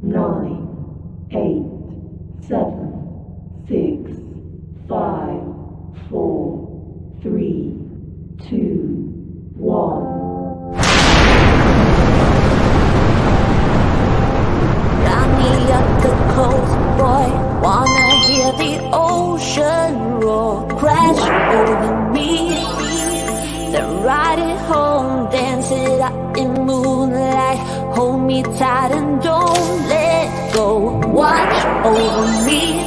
9, 8, 7, 6, 5, 4, 3, 2, 1. Got me up the coast, boy. Wanna hear the ocean roar crash over me. Then ride it home, dance it out in moonlight. Hold me tight and don't let go. Watch over me.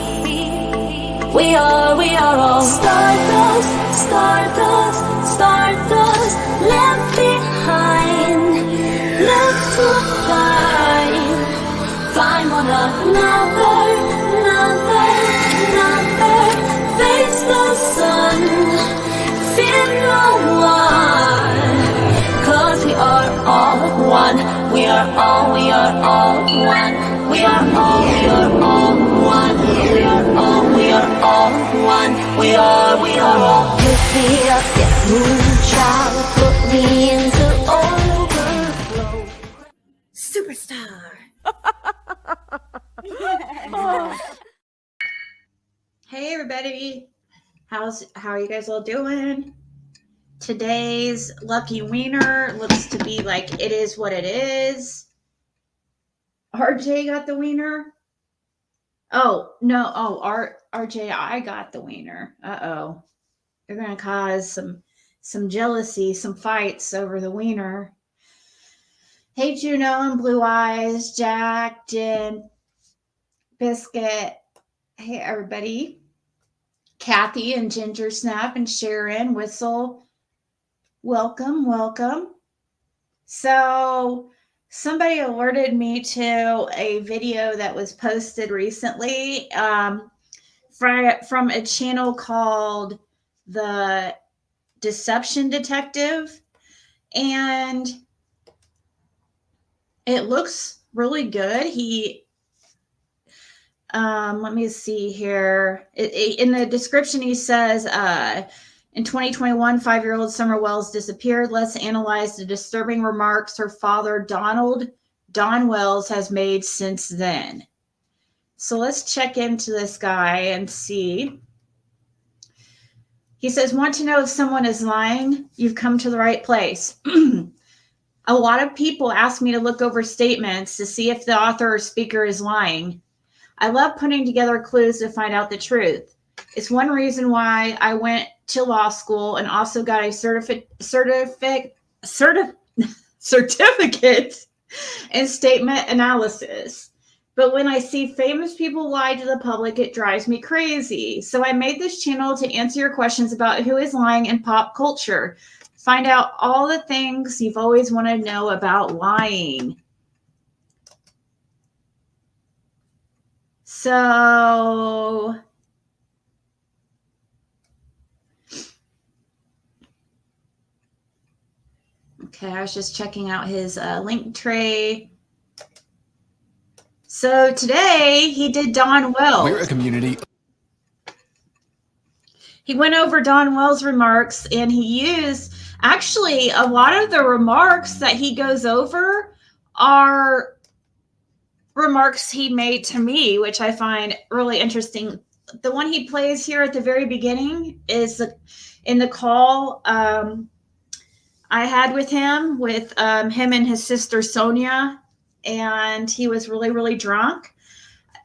We are all stardust, stardust, stardust. Left behind, left to find. Find one another, face the sun, fear no one. 'Cause we are all one. We are all one. We are all one. We are all one. We are all. Lift me up, yeah, moonchild, put me into overflow. Superstar. Hey everybody, how are you guys all doing? Today's lucky wiener looks to be like it is what it is. RJ got the wiener. Oh no! Oh, RJ, I got the wiener. Uh-oh, they're gonna cause some jealousy, some fights over the wiener. Hey Juno and Blue Eyes, Jack, Jen, Biscuit. Hey everybody. Kathy and Ginger Snap and Sharon Whistle. Welcome. So somebody alerted me to a video that was posted recently from a channel called The Deception Detective. And it looks really good. Let me see here. In the description, he says, in 2021, 5-year-old Summer Wells disappeared. Let's analyze the disturbing remarks her father, Don Wells, has made since then. So let's check into this guy and see. He says, want to know if someone is lying? You've come to the right place. A lot of people ask me to look over statements to see if the author or speaker is lying. I love putting together clues to find out the truth. It's one reason why I went to law school and also got a certificate in statement analysis. But when I see famous people lie to the public, it drives me crazy. So I made this channel to answer your questions about who is lying in pop culture. Find out all the things you've always wanted to know about lying. So okay, I was just checking out his link tray. So today he did Don Wells. We're a community. He went over Don Wells' remarks, and he used actually a lot of the remarks that he goes over are remarks he made to me, which I find really interesting. The one he plays here at the very beginning is in the call I had with him and his sister Sonia, and he was really, really drunk.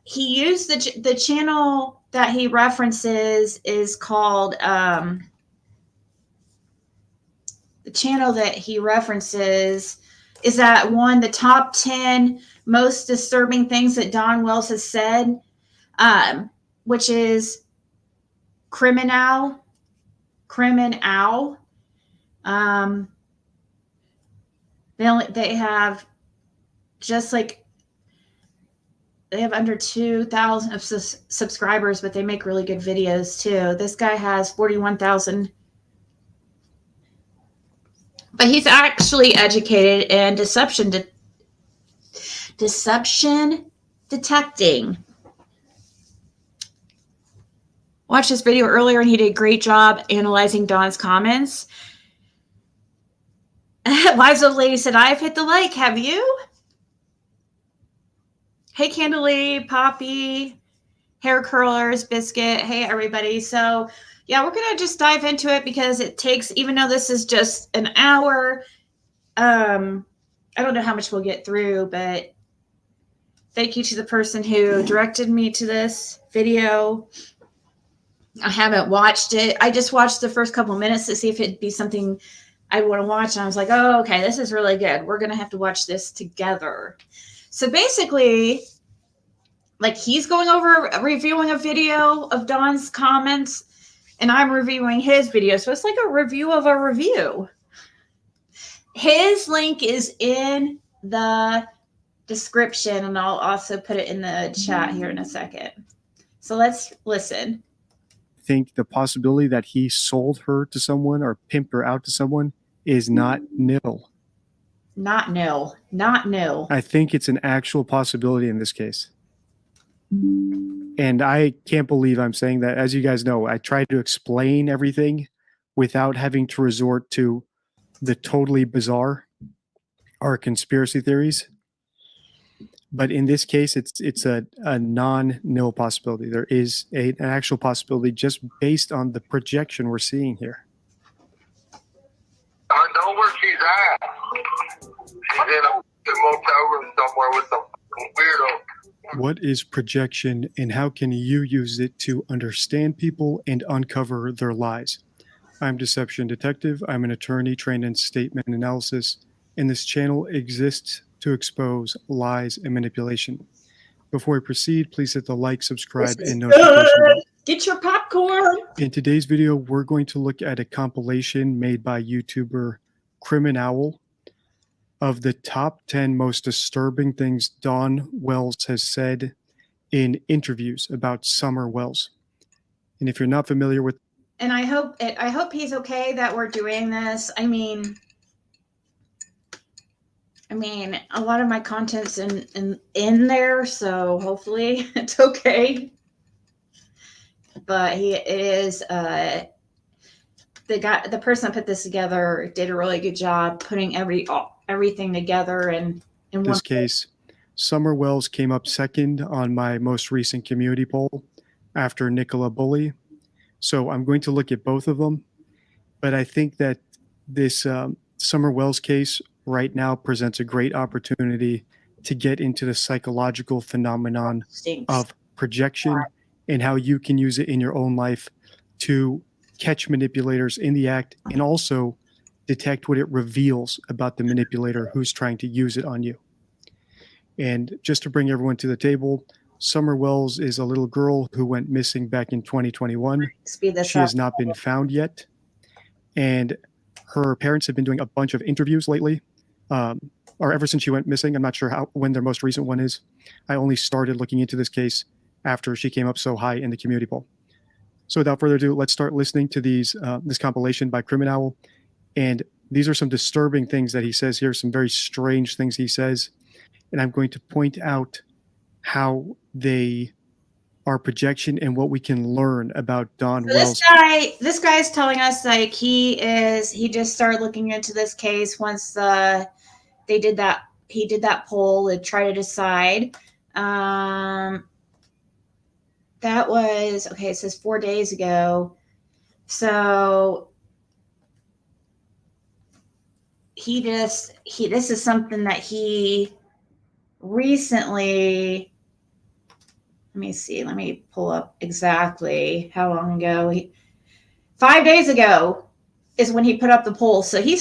He used the channel that he references is called the channel that he references is that one, the top 10 most disturbing things that Don Wells has said, which is Criminal. They have just like they have under 2,000 of subscribers, but they make really good videos too. This guy has 41,000. But he's actually educated in deception detecting. Watched this video earlier, and he did a great job analyzing Don's comments. Wives of Lady said, I've hit the like. Have you? Hey, Candalee, Poppy, Hair Curlers, Biscuit. Hey, everybody. So, yeah, we're going to just dive into it because it takes, even though this is just an hour, I don't know how much we'll get through, but thank you to the person who directed me to this video. I haven't watched it. I just watched the first couple minutes to see if it'd be something I want to watch. And I was like, oh, okay, this is really good. We're going to have to watch this together. So basically, like, he's going over reviewing a video of Don's comments, and I'm reviewing his video. So it's like a review of a review. His link is in the description, and I'll also put it in the chat here in a second. So let's listen. Think the possibility that he sold her to someone or pimped her out to someone is not nil. Not nil. Not nil. I think it's an actual possibility in this case. And I can't believe I'm saying that. As you guys know, I try to explain everything without having to resort to the totally bizarre or conspiracy theories. But in this case, it's a non-nil possibility. There is an actual possibility just based on the projection we're seeing here. I know where she's at. She's in a motel room somewhere with some weirdo. What is projection, and how can you use it to understand people and uncover their lies? I'm Deception Detective. I'm an attorney trained in statement analysis, and this channel exists to expose lies and manipulation. Before we proceed, please hit the like, subscribe, and notification bell. Get your popcorn. In today's video, we're going to look at a compilation made by YouTuber Premonitions of the top 10 most disturbing things Dawn Wells has said in interviews about Summer Wells. And if you're not familiar with, and I hope he's okay that we're doing this. I mean, a lot of my content's in there, so hopefully it's okay. But it is the person that put this together did a really good job putting everything together. And in this case, Summer Wells came up second on my most recent community poll after Nicola Bully. So I'm going to look at both of them, but I think that this Summer Wells case right now presents a great opportunity to get into the psychological phenomenon of projection and how you can use it in your own life to catch manipulators in the act and also detect what it reveals about the manipulator who's trying to use it on you. And just to bring everyone to the table, Summer Wells is a little girl who went missing back in 2021. She has not been found yet. And her parents have been doing a bunch of interviews lately, or ever since she went missing. I'm not sure when their most recent one is. I only started looking into this case after she came up so high in the community poll. So without further ado, let's start listening to this compilation by Premonitions. And these are some disturbing things that he says here, some very strange things he says. And I'm going to point out how they are projection and what we can learn about Dawn Wells. This guy's telling us like he just started looking into this case once he did that poll to try to decide. That was okay. It says 4 days ago. So this is something that he recently, let me see, let me pull up exactly how long ago. 5 days ago is when he put up the poll. So he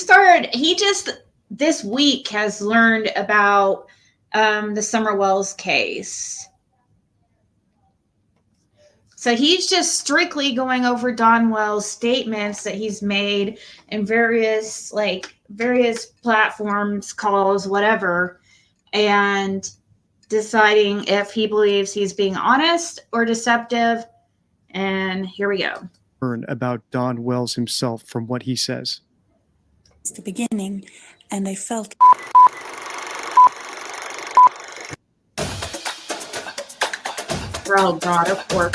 just this week has learned about the Summer Wells case. So he's just strictly going over Dawn Wells' statements that he's made in various platforms, calls, whatever, and deciding if he believes he's being honest or deceptive. And here we go. Learn about Dawn Wells himself from what he says. It's the beginning, and I felt Oh God, of course.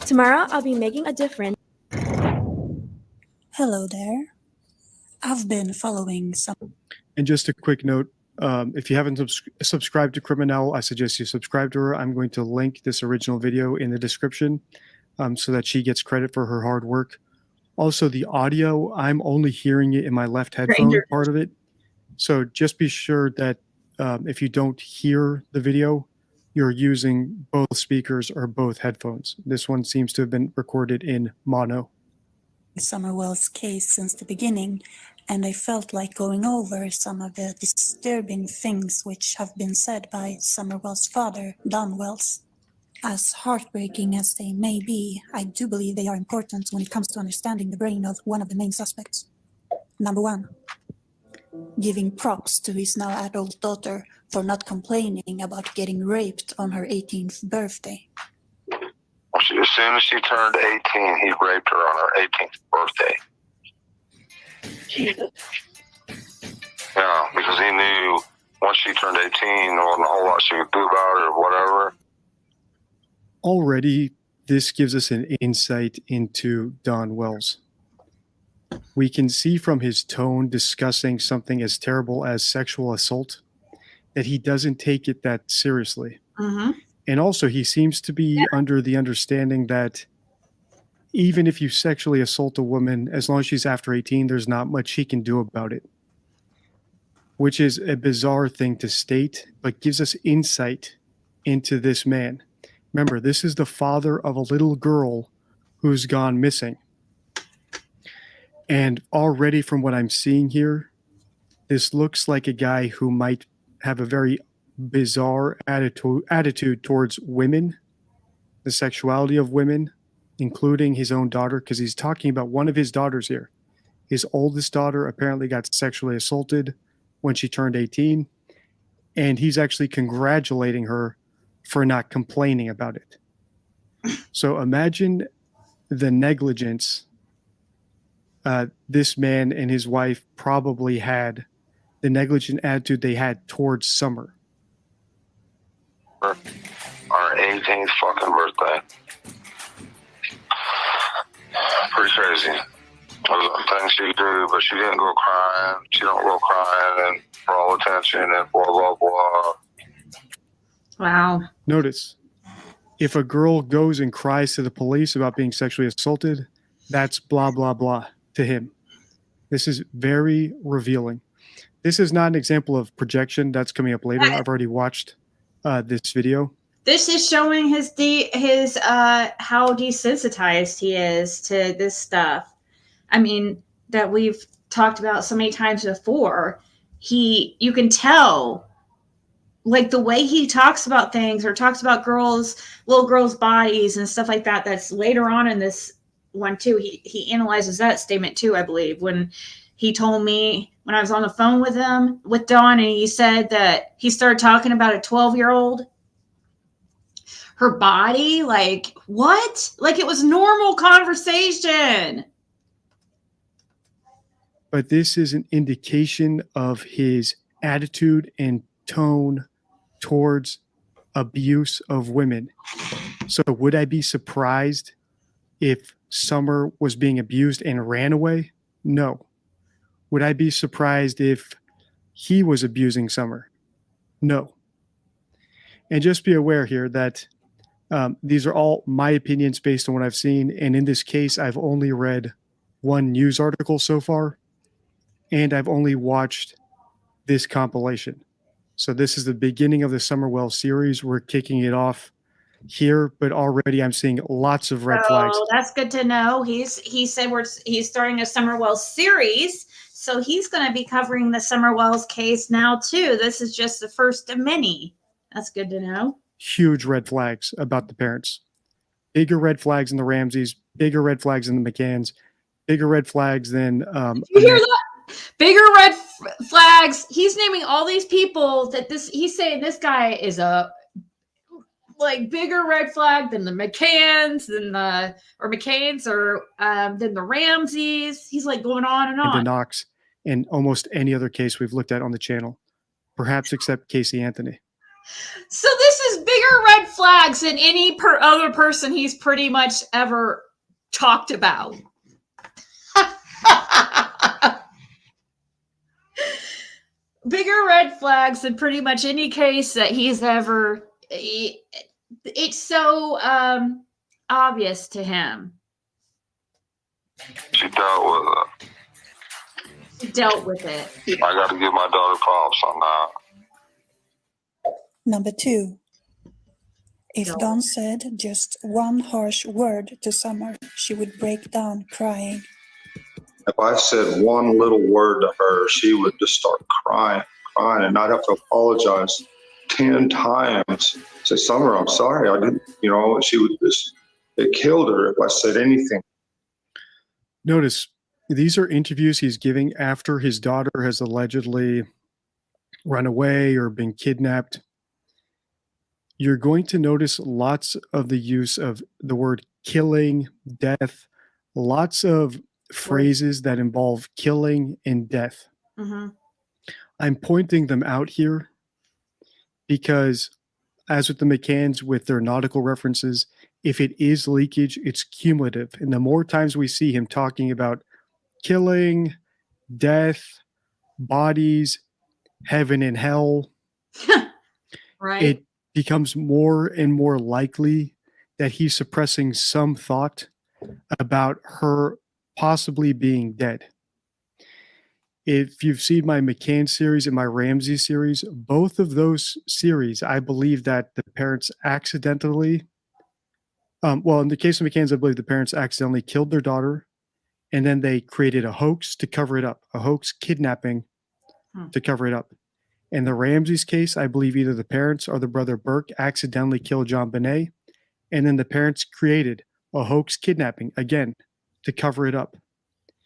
Tomorrow, I'll be making a difference. hello there. I've been following some. And just a quick note, If you haven't subscribed to Criminal, I suggest you subscribe to her. I'm going to link this original video in the description so that she gets credit for her hard work. Also, the audio, I'm only hearing it in my left headphone part of it. So just be sure that if you don't hear the video, you're using both speakers or both headphones. This one seems to have been recorded in mono. Summerwell's case since the beginning, and I felt like going over some of the disturbing things which have been said by Summerwell's father, Don Wells. As heartbreaking as they may be, I do believe they are important when it comes to understanding the brain of one of the main suspects. Number one, giving props to his now adult daughter for not complaining about getting raped on her 18th birthday. As soon as she turned 18, he raped her on her 18th birthday. Jesus. Yeah, because he knew once she turned 18, there wasn't a whole lot she could do about it or whatever. Already, this gives us an insight into Don Wells. We can see from his tone discussing something as terrible as sexual assault that he doesn't take it that seriously. Mm-hmm. And also, he seems to be under the understanding that even if you sexually assault a woman, as long as she's after 18, there's not much he can do about it. Which is a bizarre thing to state, but gives us insight into this man. Remember, this is the father of a little girl who's gone missing. And already from what I'm seeing here, this looks like a guy who might have a very bizarre attitude towards women, the sexuality of women, including his own daughter, because he's talking about one of his daughters here. His oldest daughter apparently got sexually assaulted when she turned 18, and he's actually congratulating her for not complaining about it. So imagine the negligence this man and his wife probably had, the negligent attitude they had towards Summer. Our 18th fucking birthday. Pretty crazy. There's things she do, but she didn't go crying. She don't go crying and for all attention and blah, blah, blah. Wow. Notice, if a girl goes and cries to the police about being sexually assaulted, that's blah, blah, blah to him. This is very revealing. This is not an example of projection. That's coming up later. I've already watched this video. This is showing his how desensitized he is to this stuff. I mean, that we've talked about so many times before. You can tell, like the way he talks about things or talks about little girls' bodies and stuff like that. That's later on in this one too. He analyzes that statement too, I believe, when he told me when I was on the phone with him, with Dawn, and he said that he started talking about a 12-year-old, her body, like what? Like it was normal conversation. But this is an indication of his attitude and tone towards abuse of women. So would I be surprised if Summer was being abused and ran away? No. Would I be surprised if he was abusing Summer? No. And just be aware here that these are all my opinions based on what I've seen. And in this case, I've only read one news article so far, and I've only watched this compilation. So this is the beginning of the Summerwell series. We're kicking it off here, but already I'm seeing lots of red flags. Oh, that's good to know. He said he's starting a Summerwell series, so he's going to be covering the Summerwell's case now too. This is just the first of many. That's good to know. Huge red flags about the parents. Bigger red flags than the Ramseys, bigger red flags than the McCanns, bigger red flags than you hear that? Bigger red flags. He's naming all these people that he's saying this guy is a like bigger red flag than the McCanns, than the Ramseys. He's like going on and on. The Knox, and almost any other case we've looked at on the channel, perhaps except Casey Anthony. So this is bigger red flags than any other person he's pretty much ever talked about. bigger red flags than pretty much any case that he's ever. It's so obvious to him. She dealt with it. He dealt with it. I got to give my daughter props on that. Number 2. If Dawn said just one harsh word to Summer, she would break down crying. If I said one little word to her, she would just start crying, and I'd have to apologize 10 times. Say, Summer, I'm sorry. I didn't, she would just, it killed her if I said anything. Notice these are interviews he's giving after his daughter has allegedly run away or been kidnapped. You're going to notice lots of the use of the word killing, death, lots of phrases that involve killing and death. Mm-hmm. I'm pointing them out here because, as with the McCanns, with their nautical references, if it is leakage, it's cumulative. And the more times we see him talking about killing, death, bodies, heaven and hell, right? It becomes more and more likely that he's suppressing some thought about her possibly being dead. If you've seen my McCann series and my Ramsey series, both of those series, I believe that the parents accidentally, in the case of McCann's, I believe the parents accidentally killed their daughter, and then they created a hoax to cover it up, a hoax kidnapping to cover it up. In the Ramsey's case, I believe either the parents or the brother Burke accidentally killed John Bonet, and then the parents created a hoax kidnapping, again, to cover it up.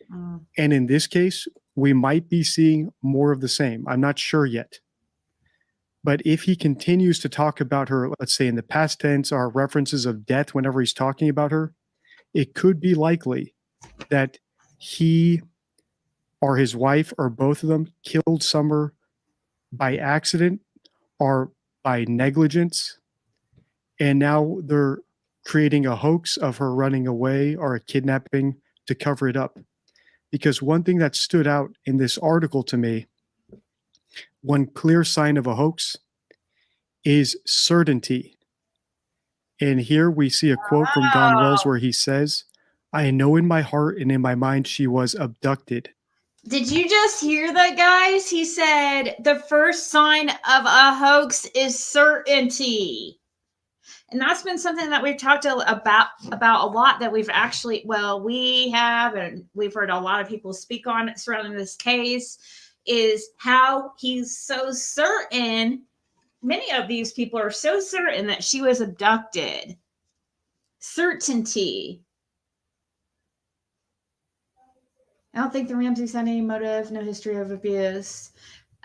And in this case, we might be seeing more of the same. I'm not sure yet. But if he continues to talk about her, let's say in the past tense, or references of death whenever he's talking about her, it could be likely that he or his wife or both of them killed Summer by accident or by negligence. And now they're creating a hoax of her running away or a kidnapping to cover it up. Because one thing that stood out in this article to me, one clear sign of a hoax is certainty. And here we see a quote from Don Wells where he says, "I know in my heart and in my mind she was abducted." Did you just hear that, guys? He said the first sign of a hoax is certainty. And that's been something that we've talked about a lot, that we've actually, we have, and we've heard a lot of people speak on it surrounding this case, is how he's so certain, many of these people are so certain that she was abducted. Certainty. I don't think the Ramseys had any motive, no history of abuse.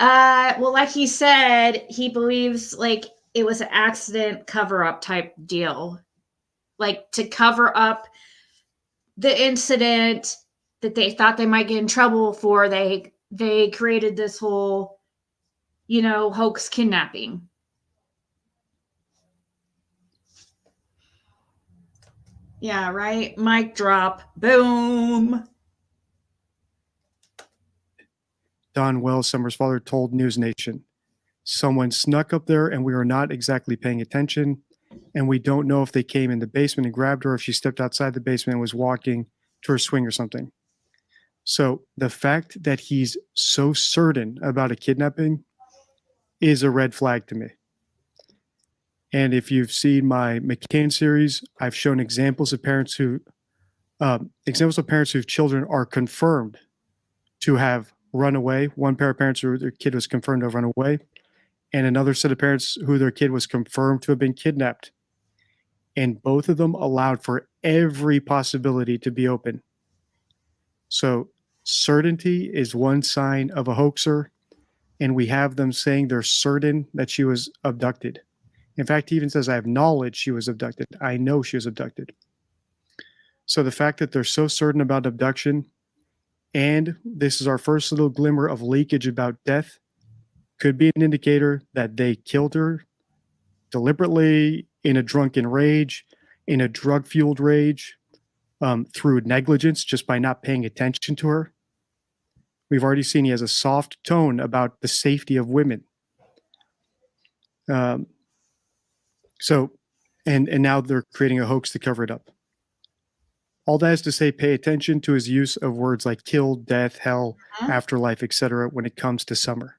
Like he said, he believes it was an accident cover-up type deal. To cover up the incident that they thought they might get in trouble for, they created this whole, hoax kidnapping. Yeah, right? Mic drop. Boom. Don Wells, Summer's father, told News Nation, "Someone snuck up there and we were not exactly paying attention. And we don't know if they came in the basement and grabbed her, or if she stepped outside the basement and was walking to her swing or something." So the fact that he's so certain about a kidnapping is a red flag to me. And if you've seen my McCann series, I've shown examples of parents whose children are confirmed to have run away. One pair of parents who their kid was confirmed to have run away, and another set of parents who their kid was confirmed to have been kidnapped. And both of them allowed for every possibility to be open. So certainty is one sign of a hoaxer, and we have them saying they're certain that she was abducted. In fact, he even says, "I have knowledge she was abducted. I know she was abducted." So the fact that they're so certain about abduction, and this is our first little glimmer of leakage about death, could be an indicator that they killed her deliberately, in a drunken rage, in a drug-fueled rage, through negligence, just by not paying attention to her. We've already seen he has a soft tone about the safety of women. And now they're creating a hoax to cover it up. All that is to say, pay attention to his use of words like kill, death, hell, afterlife, etc. when it comes to Summer.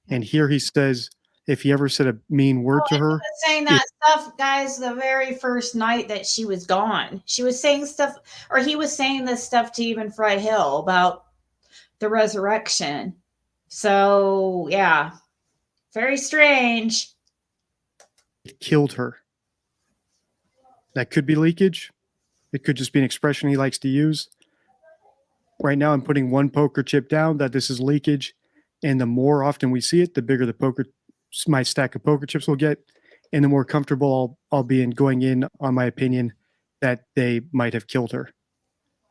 And here he says, if he ever said a mean word to her, He was saying that stuff, guys, the very first night that she was gone. She was saying stuff, or he was saying this stuff to even Fred Hill about the resurrection. So, yeah, very strange. it killed her. That could be leakage. It could just be an expression he likes to use. Right now, I'm putting one poker chip down that this is leakage. And the more often we see it, the bigger my stack of poker chips will get. And the more comfortable I'll be in going in on my opinion that they might have killed her.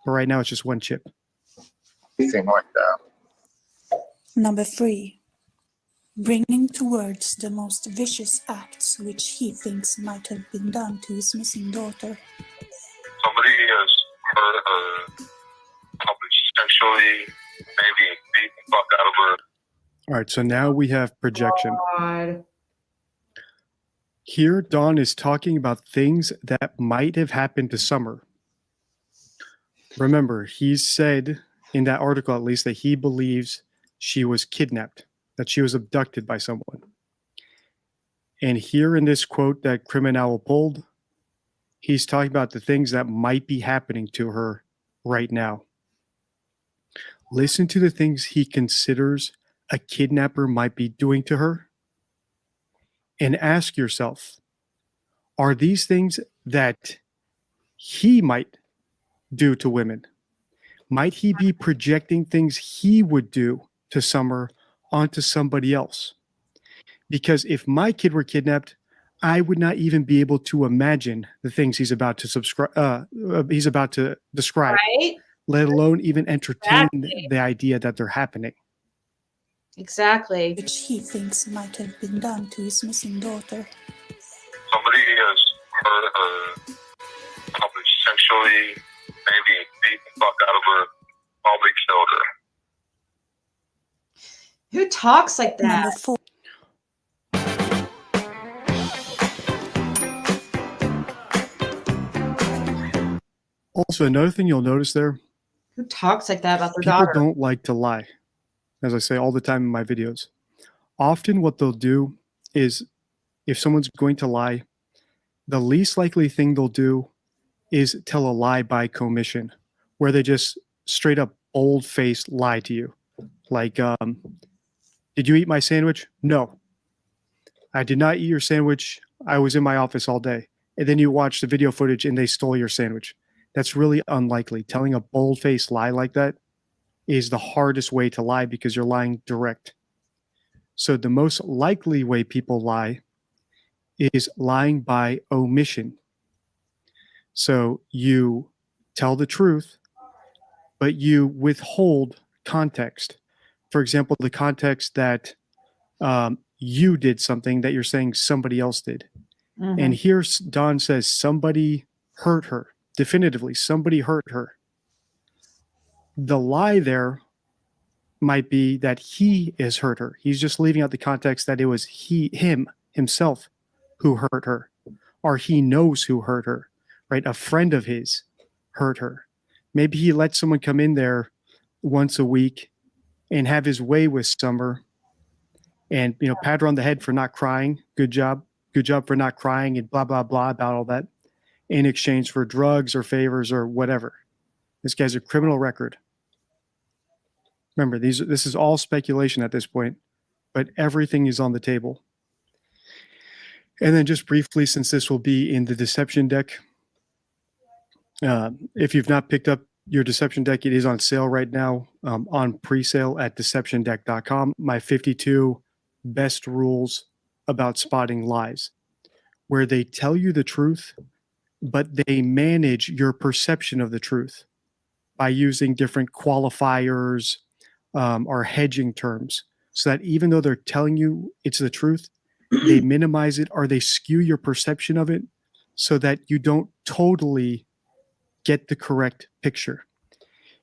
But right now, it's just one chip. Anything like that. Number 3. Bringing to words the most vicious acts which he thinks might have been done to his missing daughter. Somebody has hurt her, probably sexually, maybe beat the fuck out of her. All right, so now we have projection. God. Here, Don is talking about things that might have happened to Summer. Remember, he said in that article, at least, that he believes she was kidnapped, that she was abducted by someone. And here in this quote that Criminal pulled, he's talking about the things that might be happening to her right now. Listen to the things he considers a kidnapper might be doing to her. And ask yourself, are these things that he might do to women? Might he be projecting things he would do to Summer onto somebody else? Because if my kid were kidnapped, I would not even be able to imagine the things he's about to describe, Right? let alone even entertain Exactly. the idea that they're happening. Exactly. Which he thinks might have been done to his missing daughter. Somebody has hurt her, probably sexually, maybe beat the fuck out of her, probably killed her. Who talks like that? Number 4. Also, another thing you'll notice there, Who talks like that about their people daughter? don't like to lie, as I say all the time in my videos. Often what they'll do is, if someone's going to lie, the least likely thing they'll do is tell a lie by commission, where they just straight up bold-faced lie to you. Like, did you eat my sandwich? No. I did not eat your sandwich. I was in my office all day. And then you watch the video footage and they stole your sandwich. That's really unlikely. Telling a bold-faced lie like that is the hardest way to lie because you're lying direct. So the most likely way people lie is lying by omission. So you tell the truth, but you withhold context. For example, the context that you did something that you're saying somebody else did. Mhm. And here Don says somebody hurt her. Definitively, somebody hurt her. The lie there might be that he has hurt her. He's just leaving out the context that it was himself who hurt her, or he knows who hurt her, right? A friend of his hurt her. Maybe he let someone come in there once a week and have his way with Summer and, pat her on the head for not crying. Good job for not crying, and blah, blah, blah about all that, in exchange for drugs or favors or whatever. This guy's a criminal record. Remember, this is all speculation at this point, but everything is on the table. And then just briefly, since this will be in the deception deck, if you've not picked up your deception deck, it is on sale right now, on pre-sale at deceptiondeck.com. My 52 best rules about spotting lies, where they tell you the truth, but they manage your perception of the truth by using different qualifiers or hedging terms, so that even though they're telling you it's the truth, they minimize it or they skew your perception of it so that you don't totally get the correct picture.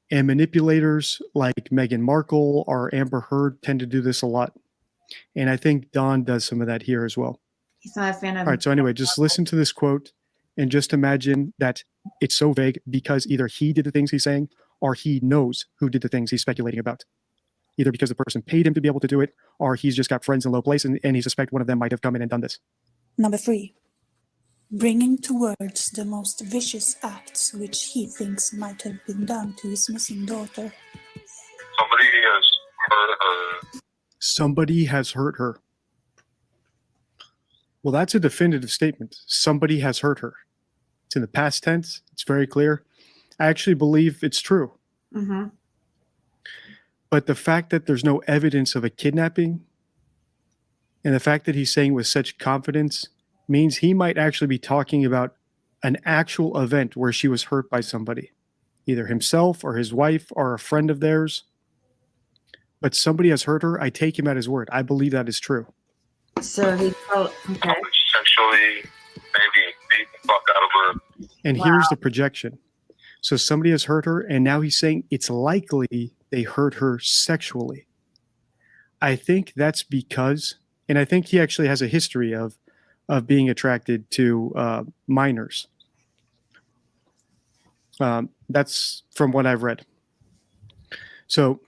And manipulators like Meghan Markle or Amber Heard tend to do this a lot. And I think Don does some of that here as well. He's not a fan of. All right. So anyway, just listen to this quote and just imagine that it's so vague because either he did the things he's saying or he knows who did the things he's speculating about. Either because the person paid him to be able to do it, or he's just got friends in low places and he suspects one of them might have come in and done this. Number 3. Bringing to words the most vicious acts which he thinks might have been done to his missing daughter. Somebody has hurt her. Somebody has hurt her. Well, that's a definitive statement. Somebody has hurt her. It's in the past tense. It's very clear. I actually believe it's true. Mm-hmm. But the fact that there's no evidence of a kidnapping and the fact that he's saying with such confidence means he might actually be talking about an actual event where she was hurt by somebody, either himself or his wife or a friend of theirs. But somebody has hurt her. I take him at his word. I believe that is true. So he felt okay. Sexually, maybe beat the fuck out of her. And here's the projection. So somebody has hurt her, and now he's saying it's likely they hurt her sexually. I think that's because, and I think he actually has a history of being attracted to minors. That's from what I've read. So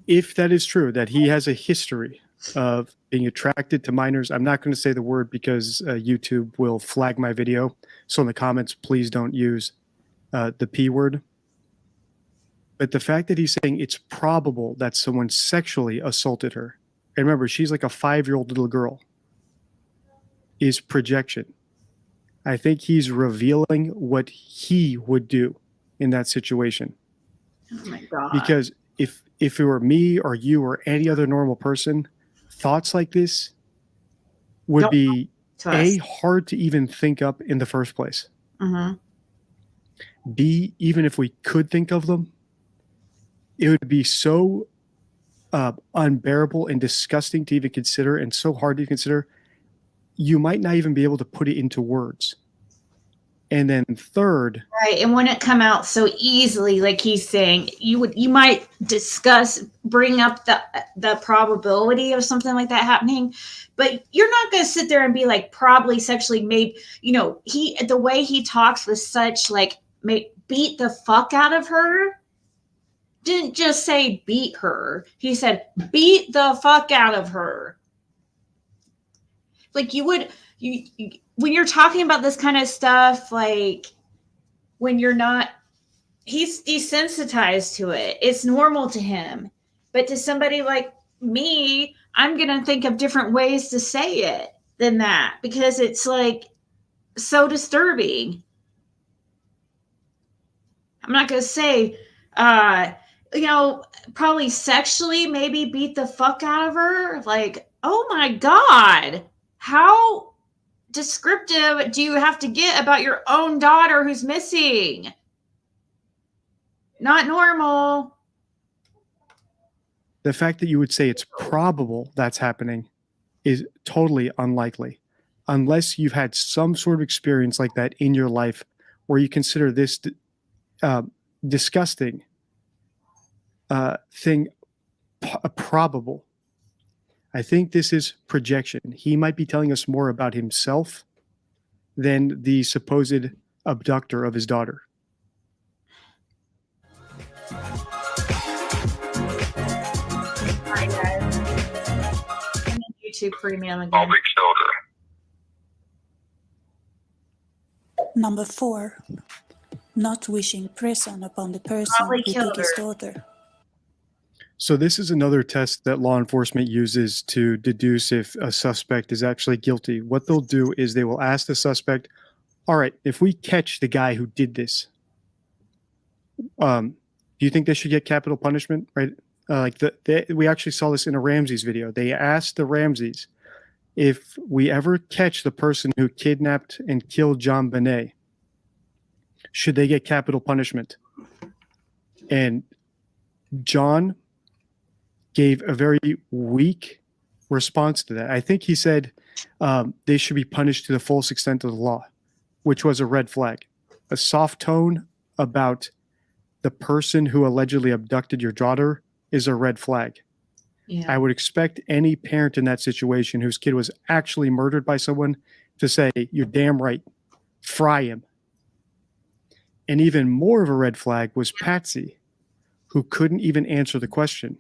if that is true, that he has a history of being attracted to minors, I'm not going to say the word because YouTube will flag my video. So in the comments, please don't use the P word. But the fact that he's saying it's probable that someone sexually assaulted her, and remember, she's like a 5-year-old little girl, is projection. I think he's revealing what he would do in that situation. Oh my God. Because if it were me or you or any other normal person, thoughts like this would be hard to even think up in the first place. Mm-hmm. B, even if we could think of them, it would be so unbearable and disgusting to even consider and so hard to consider, you might not even be able to put it into words. And then third, right, it wouldn't come out so easily, like he's saying. You might bring up the probability of something like that happening, but you're not going to sit there and be like, probably sexually made. You know, the way he talks with such like beat the fuck out of her. Didn't just say beat her. He said beat the fuck out of her. Like you when you're talking about this kind of stuff, like when you're not, he's desensitized to it. It's normal to him. But to somebody like me, I'm going to think of different ways to say it than that because it's like so disturbing. I'm not going to say, probably sexually maybe beat the fuck out of her. Like, oh my God, how descriptive do you have to get about your own daughter who's missing? Not normal. The fact that you would say it's probable that's happening is totally unlikely, unless you've had some sort of experience like that in your life where you consider this disgusting thing probable. I think this is projection. He might be telling us more about himself than the supposed abductor of his daughter. Hi guys. I need YouTube Premium again. I'll be killed her. Number 4. Not wishing prison upon the person Probably who killed took his her. daughter. So this is another test that law enforcement uses to deduce if a suspect is actually guilty. What they'll do is they will ask the suspect, all right, if we catch the guy who did this, do you think they should get capital punishment? Right? We actually saw this in a Ramses video. They asked the Ramses, if we ever catch the person who kidnapped and killed John Bonet, should they get capital punishment? And John gave a very weak response to that. I think he said they should be punished to the fullest extent of the law, which was a red flag. A soft tone about the person who allegedly abducted your daughter is a red flag. Yeah. I would expect any parent in that situation whose kid was actually murdered by someone to say, "You're damn right, fry him." And even more of a red flag was Patsy, who couldn't even answer the question.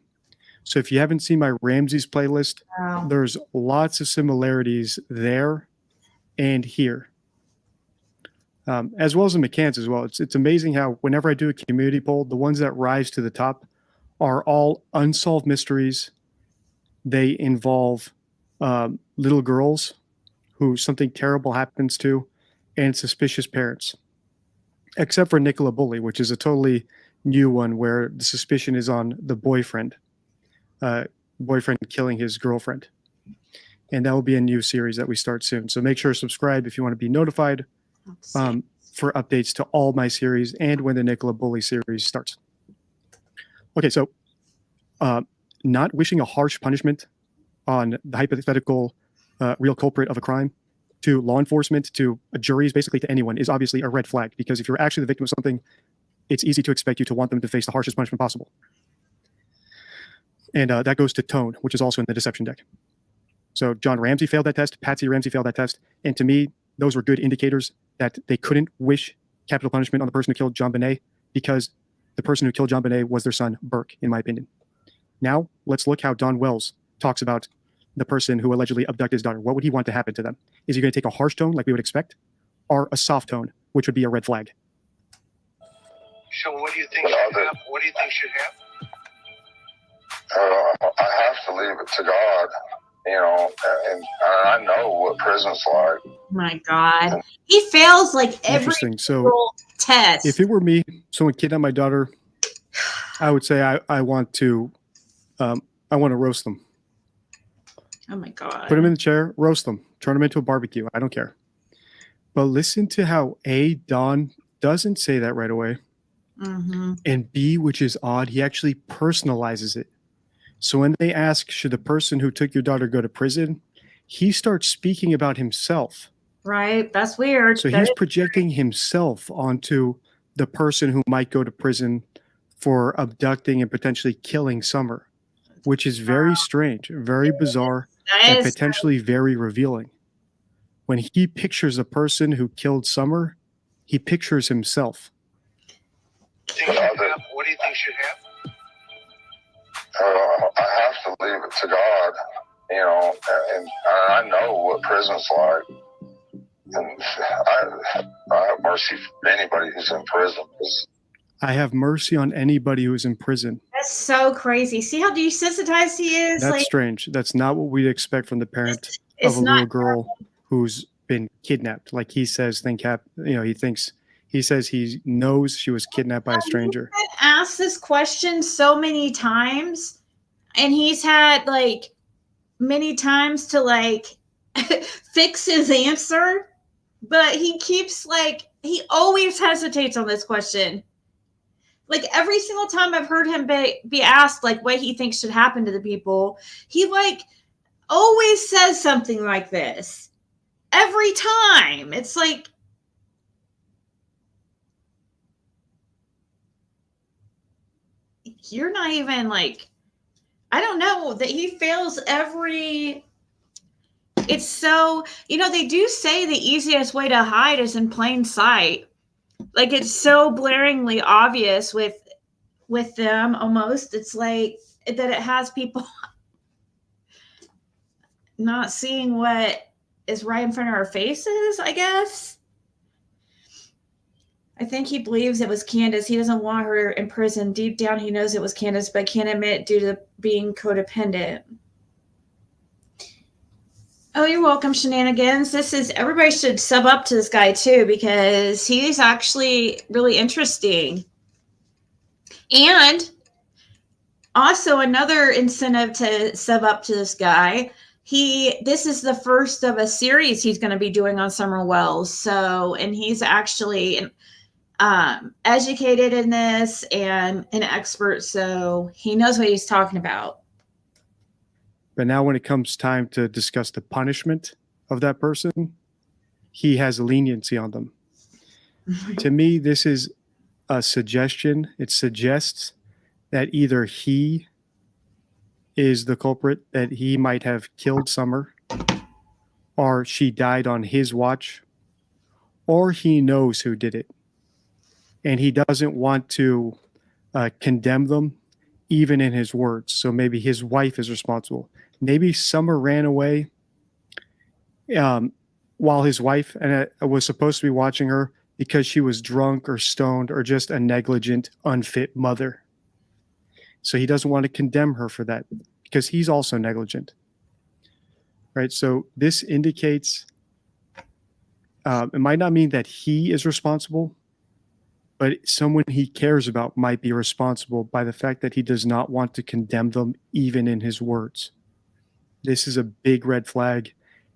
So if you haven't seen my Ramsey's playlist, Wow. there's lots of similarities there and here, as well as in McCann's as well. It's amazing how whenever I do a community poll, the ones that rise to the top are all unsolved mysteries. They involve little girls who something terrible happens to and suspicious parents, except for Nicola Bully, which is a totally new one where the suspicion is on the boyfriend killing his girlfriend. And that will be a new series that we start soon. So make sure to subscribe if you want to be notified for updates to all my series and when the Nicola Bully series starts. Okay, so not wishing a harsh punishment on the hypothetical real culprit of a crime to law enforcement, to juries, basically to anyone, is obviously a red flag, because if you're actually the victim of something, it's easy to expect you to want them to face the harshest punishment possible. And that goes to tone, which is also in the deception deck. So John Ramsey failed that test, Patsy Ramsey failed that test, and to me, those were good indicators that they couldn't wish capital punishment on the person who killed John Bonet, because the person who killed John Bonet was their son, Burke, in my opinion. Now, let's look how Don Wells talks about the person who allegedly abducted his daughter. What would he want to happen to them? Is he going to take a harsh tone like we would expect, or a soft tone, which would be a red flag? So what do you think should happen? What do you think should happen? I have to leave it to God, and I know what prison's like. My God. He fails like every Interesting. So test. if it were me, someone kidnapped my daughter, I would say I want to roast them. Oh my God. Put them in the chair, roast them, turn them into a barbecue. I don't care. But listen to how Don doesn't say that right away. Mm-hmm. And B, which is odd, he actually personalizes it. So when they ask, should the person who took your daughter go to prison, he starts speaking about himself. Right. That's weird. So he's projecting himself onto the person who might go to prison for abducting and potentially killing Summer, which is very strange, very bizarre, and potentially very revealing. When he pictures a person who killed Summer, he pictures himself. What do you think should happen? I have to leave it to God, and I know what prison's like. And I have mercy for anybody who's in prison. I have mercy on anybody who's in prison. That's so crazy. See how desensitized he is? That's strange. That's not what we'd expect from the parent of a little girl who's been kidnapped. Like he says, he says he knows she was kidnapped by a stranger. He's been asked this question so many times, and he's had many times to fix his answer, but he keeps he always hesitates on this question. Every single time I've heard him be asked what he thinks should happen to the people, he always says something like this. Every time. It's you're not even I don't know, that he fails every. It's so, they do say the easiest way to hide is in plain sight. It's so blaringly obvious with them almost. It's that it has people not seeing what is right in front of our faces, I guess. I think he believes it was Candace. He doesn't want her in prison. Deep down, he knows it was Candace, but can't admit due to being codependent. Oh, you're welcome, Shenanigans. Everybody should sub up to this guy too, because he's actually really interesting. And also another incentive to sub up to this guy. This is the first of a series he's going to be doing on Summer Wells. So, and he's actually educated in this and an expert. So he knows what he's talking about. But now when it comes time to discuss the punishment of that person, he has leniency on them. To me, this is a suggestion. It suggests that either he is the culprit, that he might have killed Summer, or she died on his watch, or he knows who did it. And he doesn't want to condemn them, even in his words. So maybe his wife is responsible. Maybe Summer ran away while his wife was supposed to be watching her because she was drunk or stoned or just a negligent, unfit mother. So he doesn't want to condemn her for that because he's also negligent. Right? So this indicates, it might not mean that he is responsible, but someone he cares about might be responsible by the fact that he does not want to condemn them even in his words. This is a big red flag,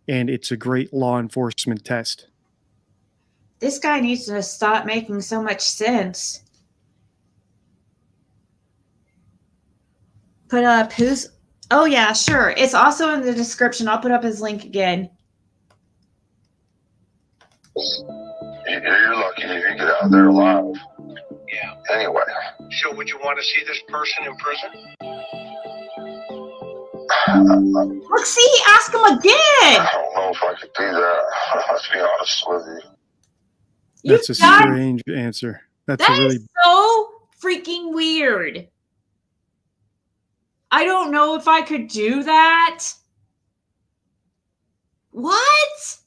and it's a great law enforcement test. This guy needs to stop making so much sense. Put up who's... Oh, yeah, sure. It's also in the description. I'll put up his link again. You're lucky if you get out of there alive. Yeah. Anyway. So would you want to see this person in prison? Look, see, ask him again. I don't know if I could do that. Let's be honest with you. That's a strange answer. That's that a really is so freaking weird. I don't know if I could do that. What?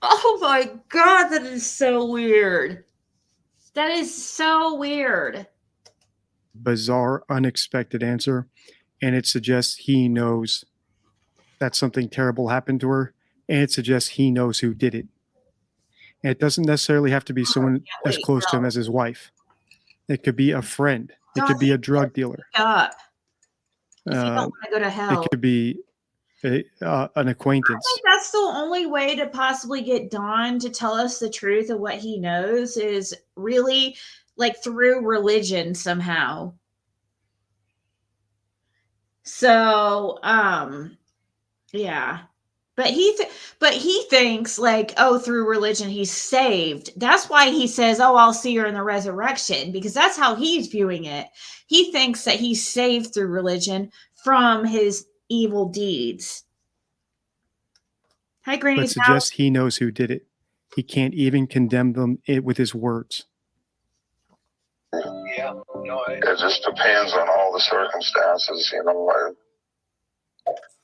Oh my God, that is so weird. That is so weird. bizarre, unexpected answer, and it suggests he knows that something terrible happened to her, and it suggests he knows who did it. And it doesn't necessarily have to be someone as close to him as his wife. It could be a friend. It could be a drug dealer. Up. If you don't want to go to hell. It could be an acquaintance. I think that's the only way to possibly get Don to tell us the truth of what he knows is really like through religion somehow. So, yeah. But he thinks like, oh, through religion he's saved. That's why he says, oh, I'll see her in the resurrection, because that's how he's viewing it. He thinks that he's saved through religion from his evil deeds. Hi, Granny's But suggests he knows who did it. He can't even condemn them with his words. Yeah, no, It just depends on all the circumstances, you know.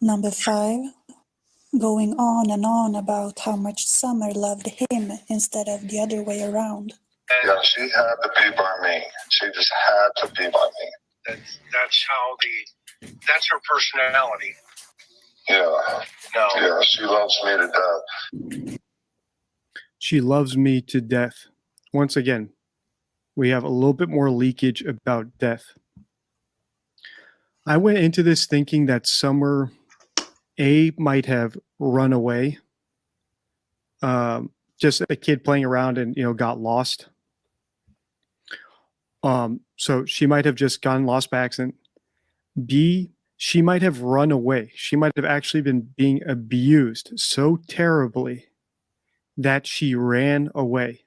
Number 5, going on and on about how much Summer loved him instead of the other way around. Yeah, she had to be by me. She just had to be by me. That's her personality. Yeah. No. Yeah, she loves me to death. She loves me to death. Once again, we have a little bit more leakage about death. I went into this thinking that Summer might have run away. Just a kid playing around and, got lost. So she might have just gotten lost by accident. B, she might have run away. She might have actually been being abused so terribly that she ran away.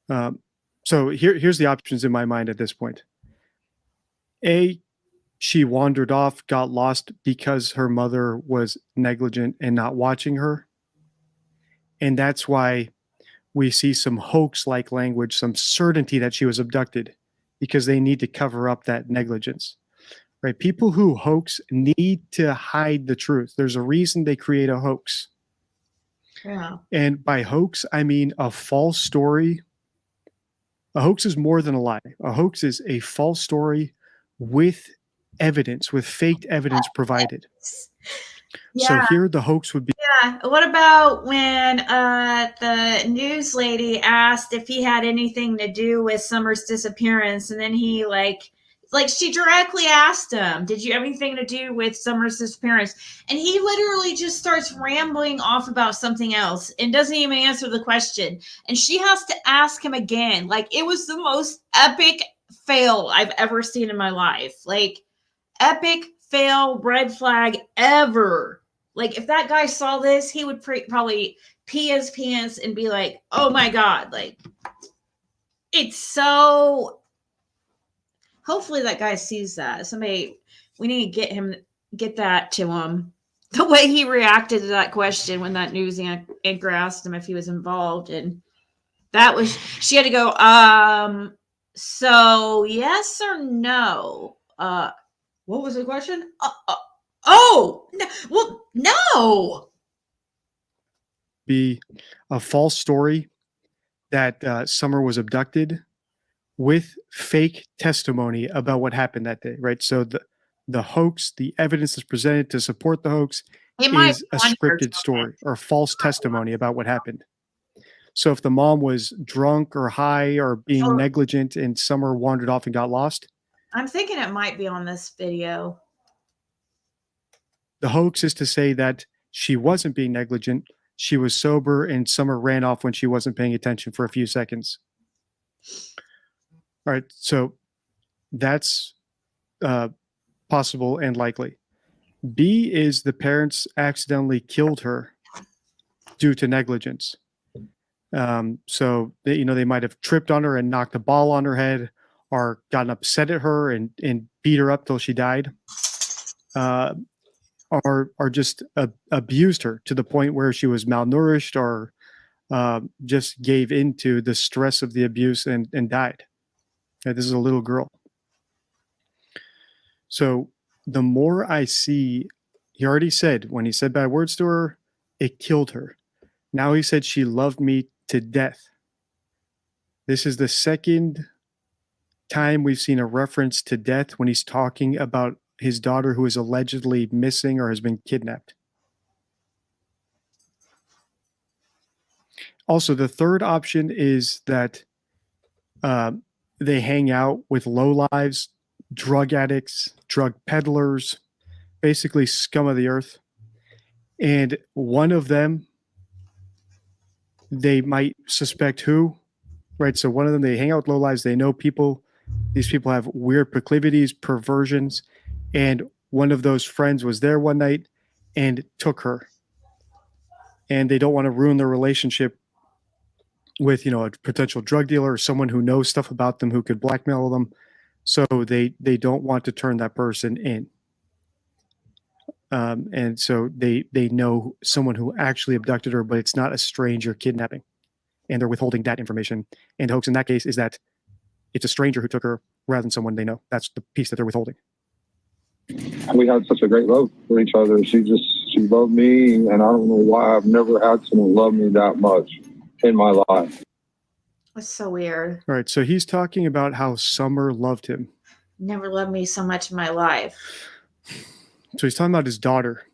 So here's the options in my mind at this point. A, she wandered off, got lost because her mother was negligent and not watching her. And that's why we see some hoax-like language, some certainty that she was abducted, because they need to cover up that negligence. Right? People who hoax need to hide the truth. There's a reason they create a hoax. Yeah. And by hoax, I mean a false story. A hoax is more than a lie. A hoax is a false story with evidence, with faked evidence provided. Yeah. So here the hoax would be. Yeah. What about when the news lady asked if he had anything to do with Summer's disappearance, and then he like she directly asked him, did you have anything to do with Summer's disappearance? And he literally just starts rambling off about something else and doesn't even answer the question. And she has to ask him again. Like, it was the most epic fail I've ever seen in my life. Like, epic fail, red flag ever. Like, if that guy saw this, he would probably pee his pants and be like, oh my God, like, it's so, hopefully that guy sees that. Somebody, we need to get that to him. The way he reacted to that question when that news anchor asked him if he was involved. And that was, she had to go, so yes or no? What was the question? Oh, no, well, no. Be a false story that Summer was abducted with fake testimony about what happened that day, right? So the hoax, the evidence that's presented to support the hoax is a scripted story or false testimony about what happened. So if the mom was drunk or high or being negligent and Summer wandered off and got lost, I'm thinking it might be on this video. the hoax is to say that she wasn't being negligent. She was sober and Summer ran off when she wasn't paying attention for a few seconds. All right, so that's possible and likely. B is the parents accidentally killed her due to negligence. So they might have tripped on her and knocked a ball on her head, or gotten upset at her and beat her up till she died, or just abused her to the point where she was malnourished, or just gave into the stress of the abuse and died. Okay, this is a little girl. So the more I see, he already said when he said bad words to her, it killed her. Now he said she loved me to death. This is the second time we've seen a reference to death when he's talking about his daughter who is allegedly missing or has been kidnapped. Also, the third option is that they hang out with lowlives, drug addicts, drug peddlers, basically scum of the earth. And one of them, they might suspect who, right? So one of them, they hang out with lowlives. They know people. These people have weird proclivities, perversions. And one of those friends was there one night and took her. And they don't want to ruin their relationship with, a potential drug dealer or someone who knows stuff about them who could blackmail them. So they don't want to turn that person in. And so they know someone who actually abducted her, but it's not a stranger kidnapping. And they're withholding that information. And the hoax in that case is that it's a stranger who took her rather than someone they know. That's the piece that they're withholding. We had such a great love for each other. She loved me, and I don't know why I've never had someone love me that much in my life. That's so weird. All right, so he's talking about how Summer loved him. Never loved me so much in my life. So he's talking about his daughter.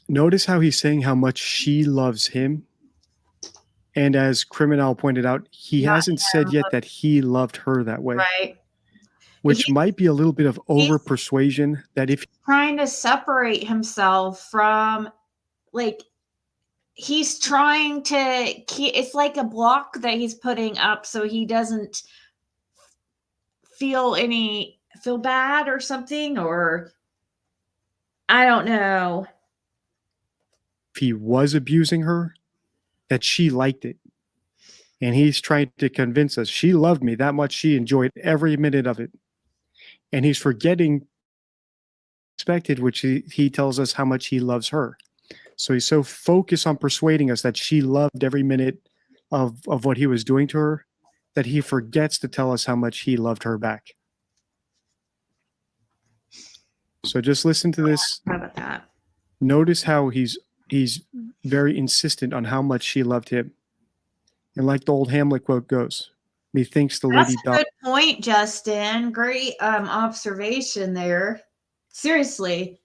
Notice how he's saying how much she loves him. And as Criminal pointed out, he hasn't said yet that he loved her that way. Right. Which might be a little bit of over persuasion that if trying to separate himself from, like, he's trying to it's like a block that he's putting up so he doesn't feel bad or something, or I don't know. If he was abusing her, that she liked it. And he's trying to convince us she loved me that much. She enjoyed every minute of it. And he's forgetting expected, which he tells us how much he loves her. So he's so focused on persuading us that she loved every minute of what he was doing to her that he forgets to tell us how much he loved her back. So just listen to this. How about that? Notice how he's very insistent on how much she loved him. And like the old Hamlet quote goes, methinks the lady That's a good point, Justin. Great observation there. Seriously.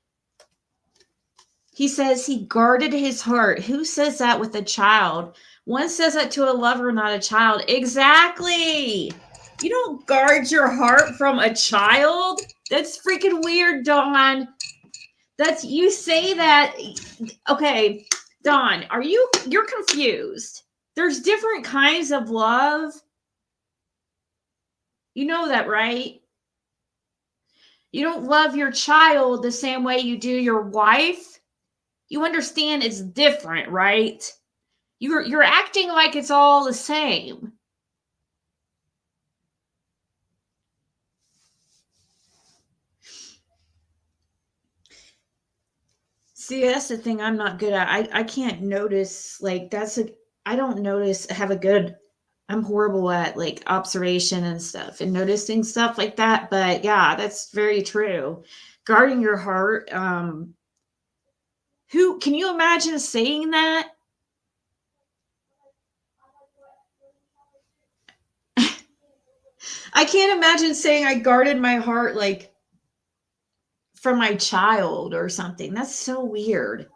He says he guarded his heart. Who says that with a child? One says that to a lover, not a child. Exactly. You don't guard your heart from a child. That's freaking weird, Dawn. You say that. Okay, Dawn, you're confused. There's different kinds of love. You know that, right? You don't love your child the same way you do your wife. You understand it's different, right? You're acting like it's all the same. See, that's the thing I'm not good at. I can't notice, like, I don't notice, I'm horrible at like observation and stuff and noticing stuff like that. But yeah, that's very true. Guarding your heart. Who can you imagine saying that? I can't imagine saying I guarded my heart like from my child or something. That's so weird.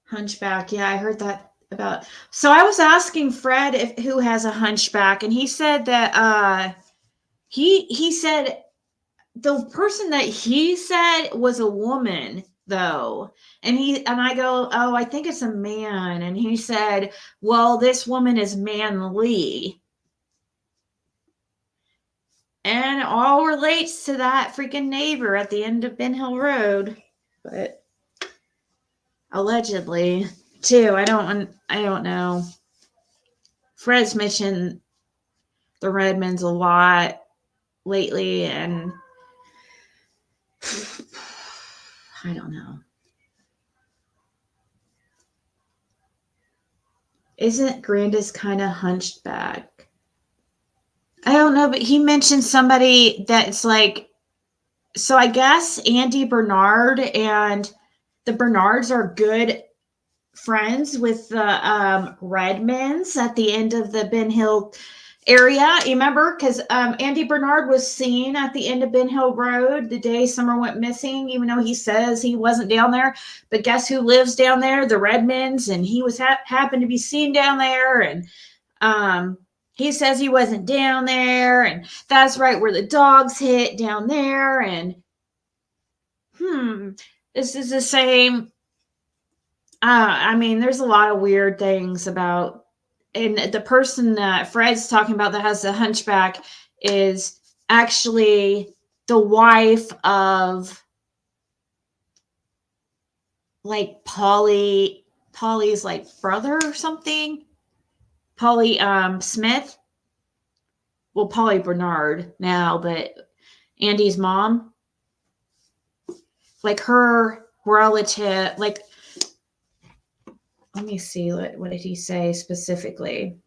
Hunchback. Yeah, I heard that about. So I was asking Fred who has a hunchback, and he said that he said the person that he said was a woman though. And I go, "Oh, I think it's a man." And he said, "Well, this woman is manly." And it all relates to that freaking neighbor at the end of Ben Hill Road. But allegedly, too. I don't know. Fred's mentioned the Redmonds a lot lately, and I don't know. Isn't Grandis kind of hunched back? I don't know, but he mentioned somebody that's like, so I guess Andy Bernard and the Bernards are good friends with the Redmonds at the end of the Ben Hill area. You remember? Because Andy Bernard was seen at the end of Ben Hill Road the day Summer went missing, even though he says he wasn't down there. But guess who lives down there? The Redmonds. And he was happened to be seen down there. And he says he wasn't down there. And that's right where the dogs hit down there. And this is the same. I mean, there's a lot of weird things about, and the person that Fred's talking about that has the hunchback is actually the wife of like Polly's like brother or something. Polly Smith. Well, Polly Bernard now, but Andy's mom. Like her relative, like, let me see, what did he say specifically?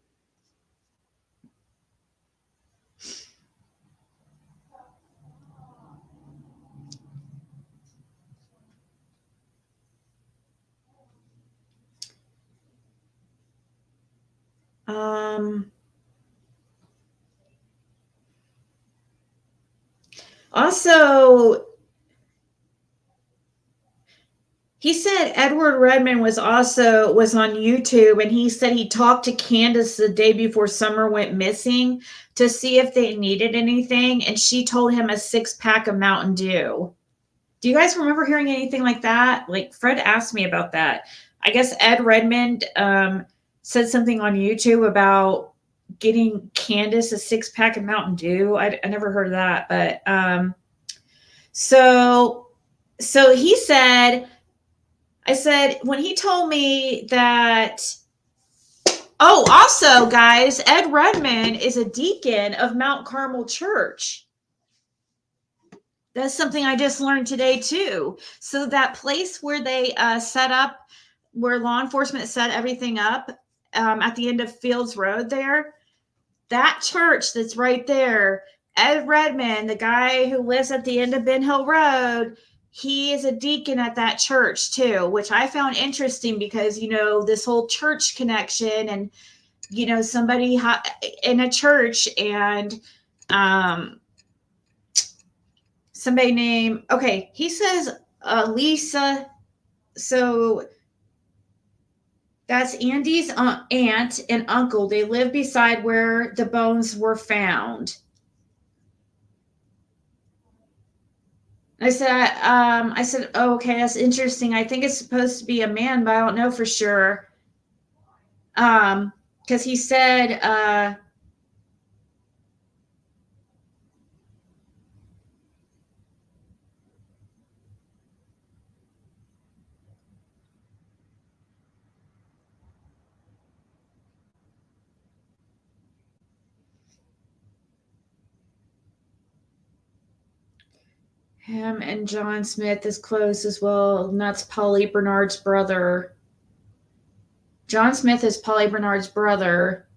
Also, he said Edward Redmond was on YouTube, and he said he talked to Candace the day before Summer went missing to see if they needed anything, and she told him a 6-pack of Mountain Dew. Do you guys remember hearing anything like that? Like, Fred asked me about that. I guess Ed Redmond said something on YouTube about getting Candace a 6-pack of Mountain Dew. I never heard of that, but so he said, I said, when he told me that, oh, also, guys, Ed Redmond is a deacon of Mount Carmel Church. That's something I just learned today, too. So that place where they set up, where law enforcement set everything up at the end of Fields Road there, that church that's right there, Ed Redmond, the guy who lives at the end of Ben Hill Road, he is a deacon at that church too, which I found interesting because, you know, this whole church connection and, you know, somebody in a church and somebody named, okay, he says Lisa. So that's Andy's aunt and uncle. They live beside where the bones were found. I said, oh, okay, that's interesting. I think it's supposed to be a man, but I don't know for sure. Because he said, Him and John Smith is close as well, and that's Polly Bernard's brother. John Smith is Polly Bernard's brother,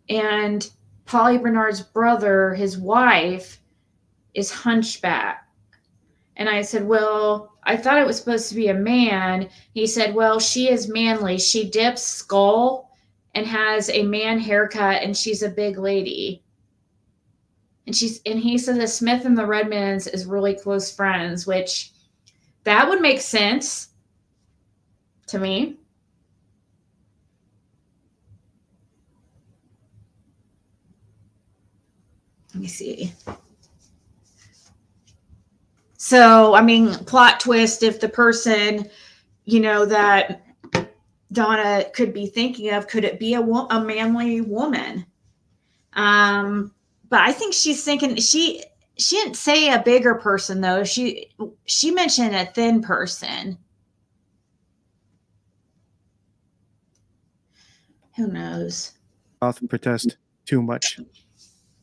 and Polly Bernard's brother, his wife, is hunchback. And I said, well, I thought it was supposed to be a man. He said, well, she is manly. She dips skull and has a man haircut, and she's a big lady. And he said the Smith and the Redmonds is really close friends, which that would make sense to me. Let me see. So, I mean, plot twist, if the person, that Donna could be thinking of, could it be a manly woman? But I think she's thinking, she didn't say a bigger person, though. She mentioned a thin person. Who knows? Often protest too much.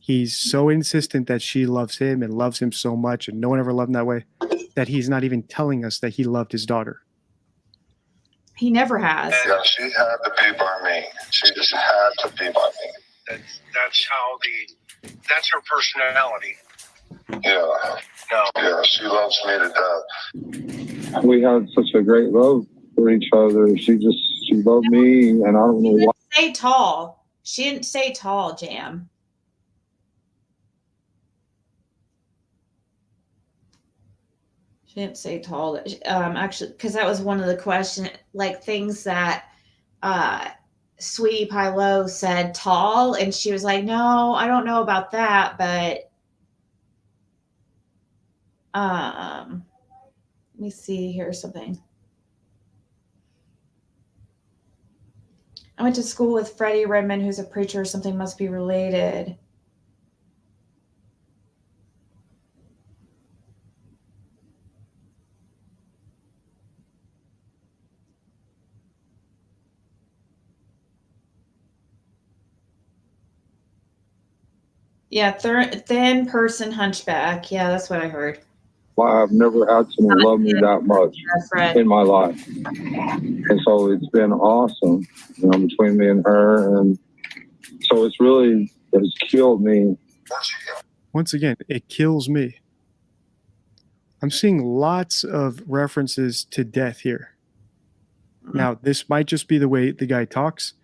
He's so insistent that she loves him and loves him so much, and no one ever loved him that way, that he's not even telling us that he loved his daughter. He never has. Yeah, she had to be by me. She just had to be by me. That's her personality. Yeah. No. Yeah, she loves me to death. We had such a great love for each other. She loved me, and I don't know why. Say tall. She didn't say tall, Jam. She didn't say tall. Actually, because that was one of the questions, like things that Sweetie Pie Low said tall, and she was like, no, I don't know about that, but let me see here something. I went to school with Freddie Redmond, who's a preacher. Something must be related. Yeah, thin person hunchback. Yeah, that's what I heard. Why I've never had someone love me that much in my life. And so it's been awesome, between me and her. And so it's killed me. Once again, it kills me. I'm seeing lots of references to death here. Now, this might just be the way the guy talks.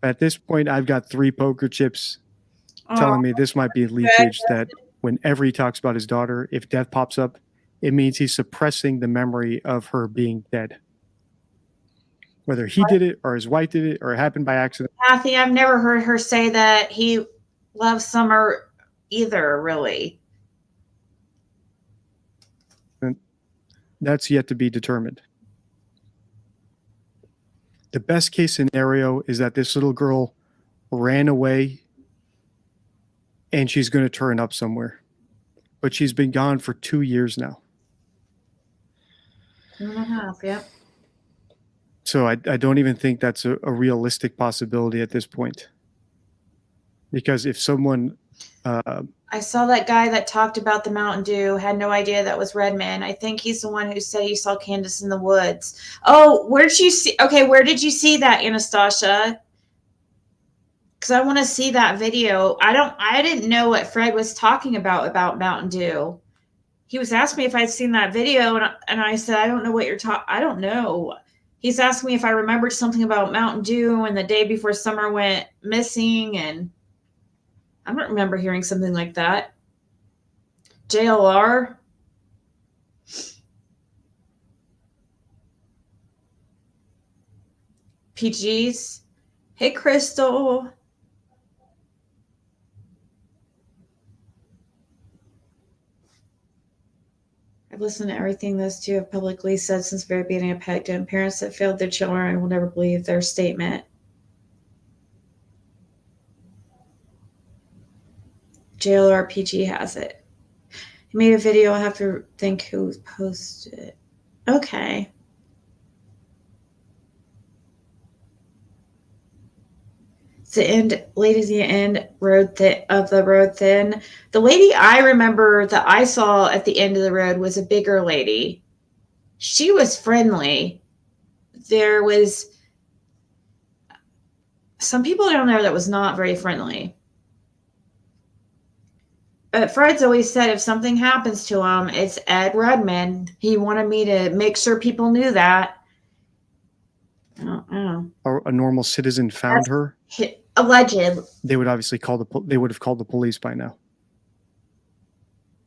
At this point, I've got 3 poker chips telling me this might be leakage, that whenever he talks about his daughter, if death pops up, it means he's suppressing the memory of her being dead. Whether he did it or his wife did it or it happened by accident. Kathy, I've never heard her say that he loves Summer either, really. And that's yet to be determined. The best case scenario is that this little girl ran away and she's going to turn up somewhere. But she's been gone for 2 years now. 2.5, yeah. So I don't even think that's a realistic possibility at this point. Because if someone... I saw that guy that talked about the Mountain Dew, had no idea that was Redman. I think he's the one who said he saw Candace in the woods. Oh, where did you see that, Anastasia? Because I want to see that video. I didn't know what Fred was talking about Mountain Dew. He was asking me if I'd seen that video, and I said, I don't know what you're talking. I don't know. He's asking me if I remembered something about Mountain Dew and the day before Summer went missing, and I don't remember hearing something like that. JLR. PGs. Hey, Crystal. I've listened to everything those two have publicly said since the very beginning of Pegdom. And parents that failed their children will never believe their statement. JLR PG has it. He made a video. I'll have to think who posted it. Okay. the end, ladies, the end of the road thin. The lady I remember that I saw at the end of the road was a bigger lady. She was friendly. There was some people down there that was not very friendly. Fred's always said if something happens to him, it's Ed Rudman. He wanted me to make sure people knew that. I don't know. Or a normal citizen found her. Alleged. They would obviously they would have called the police by now.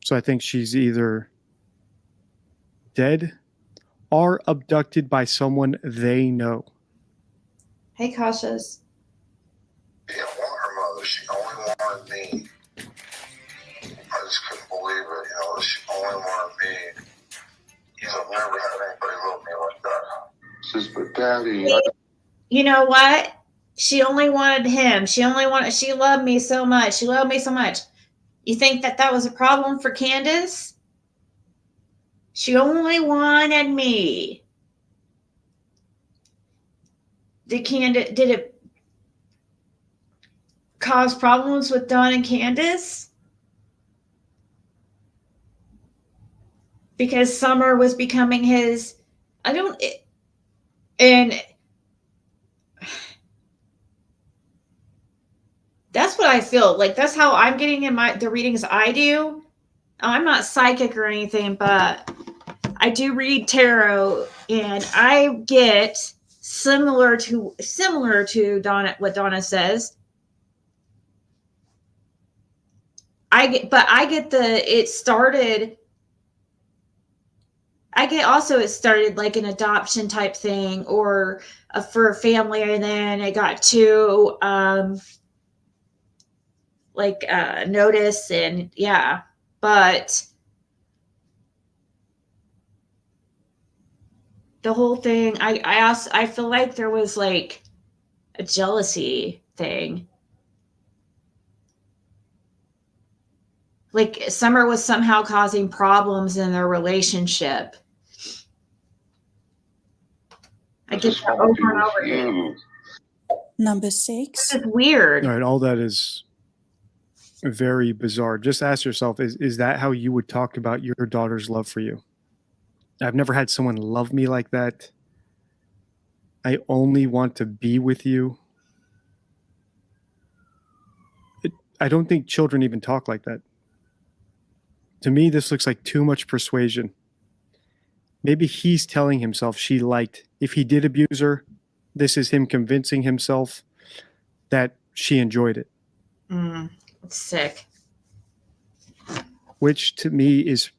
So I think she's either dead or abducted by someone they know. Hey, Cautious. She didn't want her mother. She only wanted me. I just couldn't believe it. She only wanted me. I've never had anybody love me like that. Says, but Daddy. You know what? She only wanted him. She loved me so much. She loved me so much. You think that was a problem for Candace? She only wanted me. Did it cause problems with Don and Candace? Because Summer was becoming his, and that's what I feel like. That's how I'm getting in the readings I do. I'm not psychic or anything, but I do read tarot, and I get similar to Donna, what Donna says. It started like an adoption type thing, or for a family, and then it got to notice, and yeah, but the whole thing, I feel like there was like a jealousy thing. Like Summer was somehow causing problems in their relationship. I get that over and over again. Number 6. It's weird. All right, all that is very bizarre. Just ask yourself, is that how you would talk about your daughter's love for you? I've never had someone love me like that. I only want to be with you. I don't think children even talk like that. To me, this looks like too much persuasion. Maybe he's telling himself if he did abuse her, this is him convincing himself that she enjoyed it. It's sick. Which to me is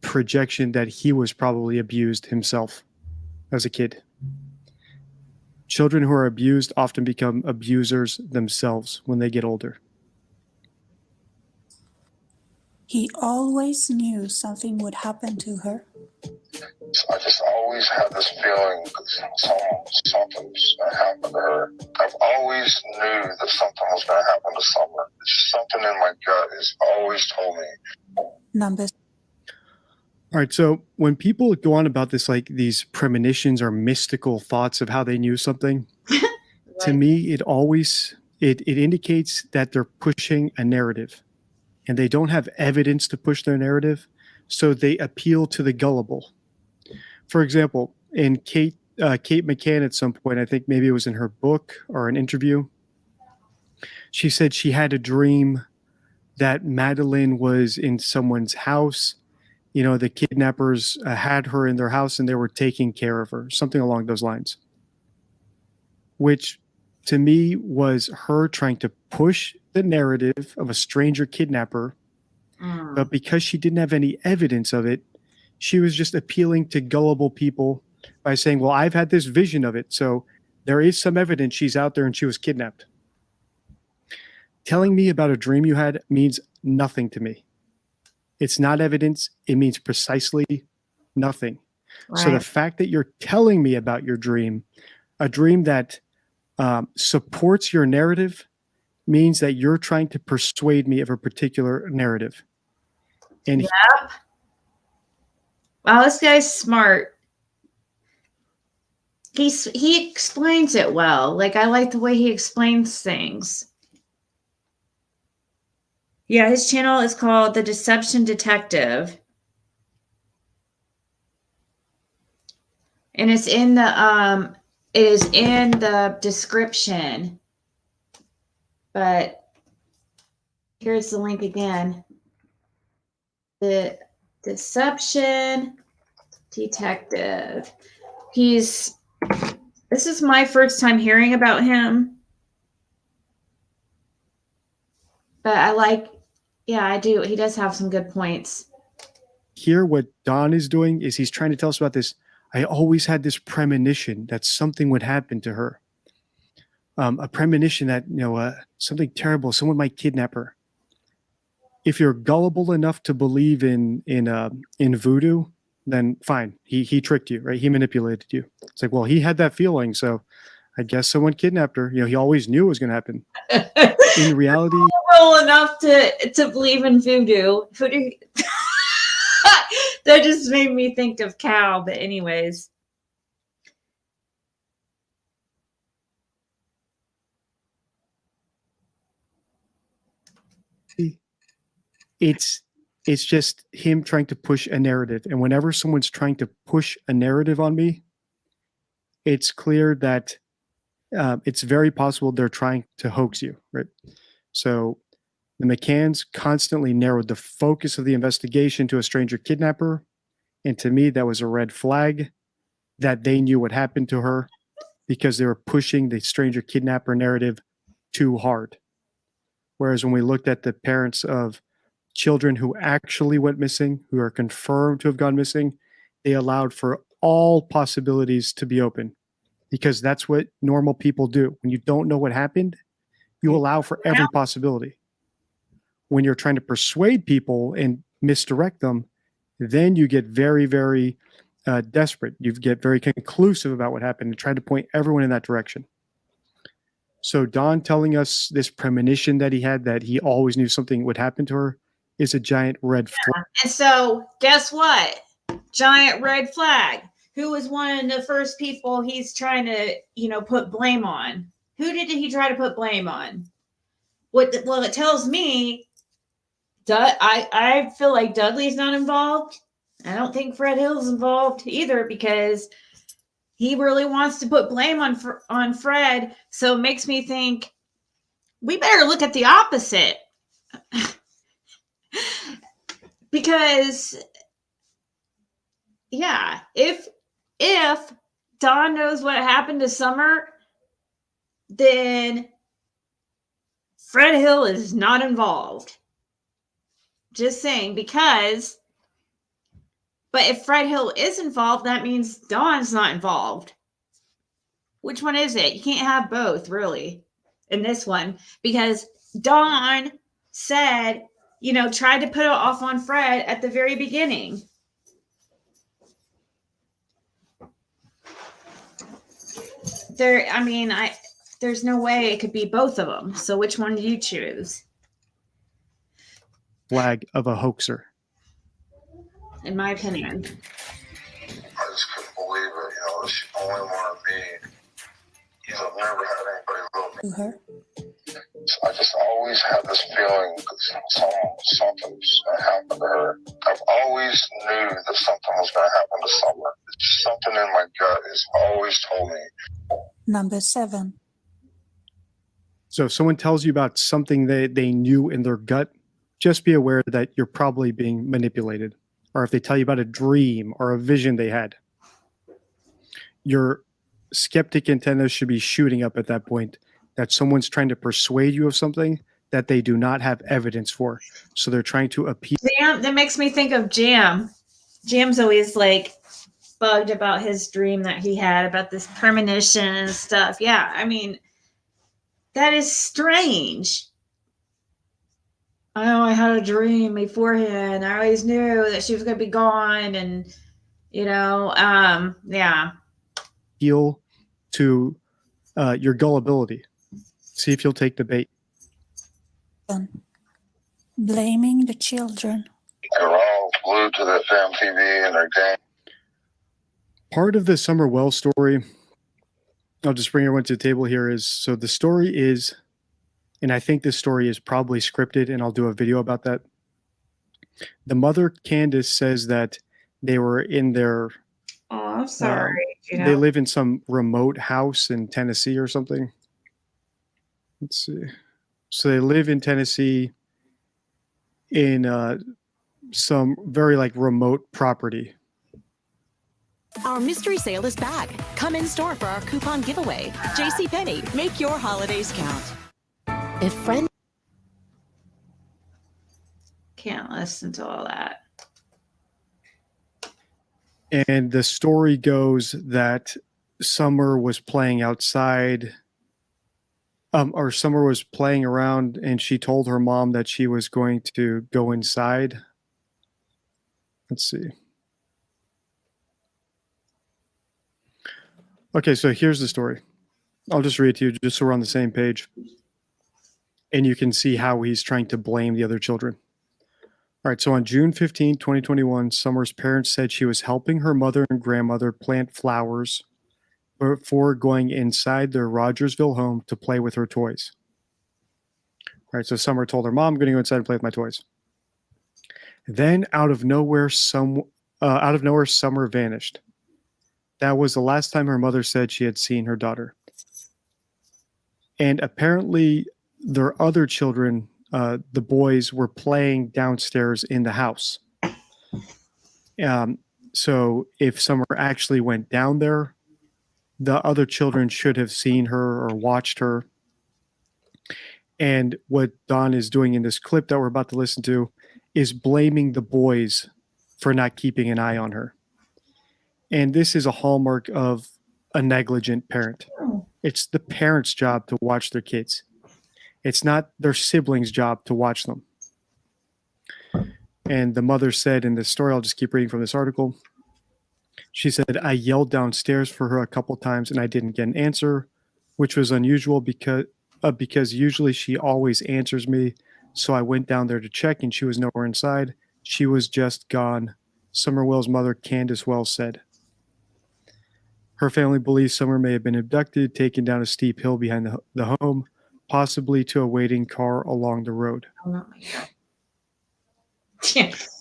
projection that he was probably abused himself as a kid. Children who are abused often become abusers themselves when they get older. He always knew something would happen to her. I just always had this feeling that something's going to happen to her. I've always knew that something was going to happen to Summer. Something in my gut has always told me. Numbers. All right, so when people go on about this, like these premonitions or mystical thoughts of how they knew something, right. To me, it indicates that they're pushing a narrative, and they don't have evidence to push their narrative, so they appeal to the gullible. For example, in Kate McCann at some point, I think maybe it was in her book or an interview, she said she had a dream that Madeline was in someone's house. The kidnappers had her in their house and they were taking care of her, something along those lines. Which to me was her trying to push the narrative of a stranger kidnapper. But because she didn't have any evidence of it, she was just appealing to gullible people by saying, well, I've had this vision of it, so there is some evidence she's out there and she was kidnapped. Telling me about a dream you had means nothing to me. It's not evidence. It means precisely nothing. Right. So the fact that you're telling me about your dream, a dream that supports your narrative, means that you're trying to persuade me of a particular narrative. And wow, this guy's smart. he explains it well. Like, I like the way he explains things. Yeah, his channel is called The Deception Detective. And it's in the it is in the description. But here's the link again. The Deception Detective. This is my first time hearing about him. But I do. He does have some good points. Here, what Don is doing is he's trying to tell us about this. I always had this premonition that something would happen to her. A premonition that, something terrible, someone might kidnap her. If you're gullible enough to believe in voodoo, then fine. He tricked you, right? He manipulated you. It's like, well, he had that feeling, so I guess someone kidnapped her. He always knew it was going to happen. In reality, well enough to believe in voodoo. That just made me think of cow. But anyways, it's just him trying to push a narrative, and whenever someone's trying to push a narrative on me, it's clear that it's very possible they're trying to hoax you, right? So the McCanns constantly narrowed the focus of the investigation to a stranger kidnapper, and to me, that was a red flag that they knew what happened to her because they were pushing the stranger kidnapper narrative too hard. Whereas when we looked at the parents of children who actually went missing, who are confirmed to have gone missing, they allowed for all possibilities to be open because that's what normal people do. When you don't know what happened, you allow for every possibility. When you're trying to persuade people and misdirect them, then you get very, very desperate. You get very conclusive about what happened and try to point everyone in that direction. So Don telling us this premonition that he had, that he always knew something would happen to her, is a giant red flag. And so guess what? Giant red flag. Who was one of the first people he's trying to, put blame on? Who did he try to put blame on? Well, it tells me, I feel like Dudley's not involved. I don't think Fred Hill's involved either because he really wants to put blame on Fred. So it makes me think we better look at the opposite. Because, yeah, if Don knows what happened to Summer, then Fred Hill is not involved. Just saying, but if Fred Hill is involved, that means Don's not involved. Which one is it? You can't have both, really, in this one, because Don said, tried to put it off on Fred at the very beginning. There's no way it could be both of them. So which one do you choose? Flag of a hoaxer. In my opinion. I just couldn't believe it. She only wanted me. I've never had anybody love me. her. I just always had this feeling that something's going to happen to her. I've always knew that something was going to happen to Summer. It's just something in my gut has always told me. Number 7. So if someone tells you about something they knew in their gut, just be aware that you're probably being manipulated. Or if they tell you about a dream or a vision they had, your skeptic antennas should be shooting up at that point, that someone's trying to persuade you of something that they do not have evidence for. So they're trying to appeal. Jam, that makes me think of Jam. Jam's always bugged about his dream that he had about this premonition and stuff. Yeah, that is strange. I had a dream beforehand. I always knew that she was going to be gone. And, yeah. Appeal to your gullibility. See if you'll take the bait. Blaming the children. They're all glued to that damn TV and their game. Part of the Summer Wells story I'll just bring everyone to the table here is, so the story is, and I think this story is probably scripted, and I'll do a video about that. The mother, Candace, says that they were in their, Oh, I'm sorry. they live in some remote house in Tennessee or something. Let's see. So they live in Tennessee in some very like remote property. Our mystery sale is back. Come in store for our coupon giveaway. JCPenney, make your holidays count. If friends can't listen to all that. And the story goes that Summer was playing outside, or Summer was playing around, and she told her mom that she was going to go inside. Let's see. Okay, so here's the story. I'll just read it to you just so we're on the same page. And you can see how he's trying to blame the other children. All right, so on June 15, 2021, Summer's parents said she was helping her mother and grandmother plant flowers before going inside their Rogersville home to play with her toys. All right, so Summer told her mom, I'm going to go inside and play with my toys. Then out of nowhere, Summer vanished. That was the last time her mother said she had seen her daughter. And apparently their other children, the boys, were playing downstairs in the house. So if Summer actually went down there, the other children should have seen her or watched her. And what Don is doing in this clip that we're about to listen to is blaming the boys for not keeping an eye on her. And this is a hallmark of a negligent parent. It's the parent's job to watch their kids. It's not their siblings' job to watch them. And the mother said in this story, I'll just keep reading from this article. She said, I yelled downstairs for her a couple times and I didn't get an answer, which was unusual because usually she always answers me. So I went down there to check and she was nowhere inside. She was just gone, Summer Wells' mother, Candace Wells, said. Her family believes Summer may have been abducted, taken down a steep hill behind the home, possibly to a waiting car along the road. Oh, my God.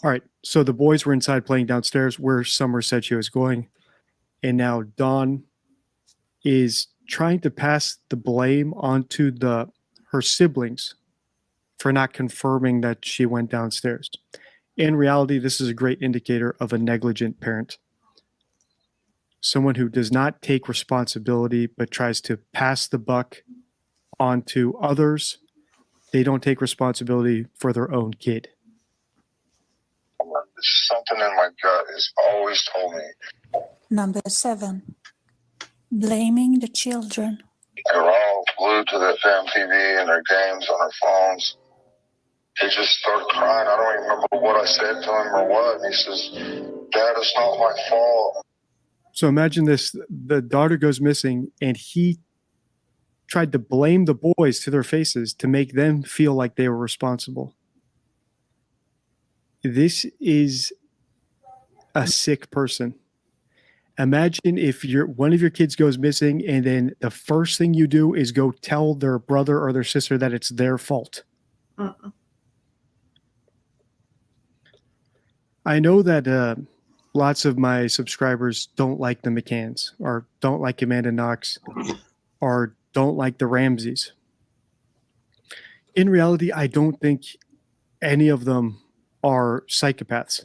All right, so the boys were inside playing downstairs where Summer said she was going. And now Dawn is trying to pass the blame onto her siblings for not confirming that she went downstairs. In reality, this is a great indicator of a negligent parent. Someone who does not take responsibility but tries to pass the buck onto others. They don't take responsibility for their own kid. Something in my gut has always told me. Number 7, blaming the children. They're all glued to their damn TV and their games on their phones. He just started crying. I don't even remember what I said to him or what. And he says, Dad, it's not my fault. So imagine this, the daughter goes missing and he tried to blame the boys to their faces to make them feel like they were responsible. This is a sick person. Imagine if one of your kids goes missing and then the first thing you do is go tell their brother or their sister that it's their fault. I know that lots of my subscribers don't like the McCanns or don't like Amanda Knox or don't like the Ramseys. In reality, I don't think any of them are psychopaths.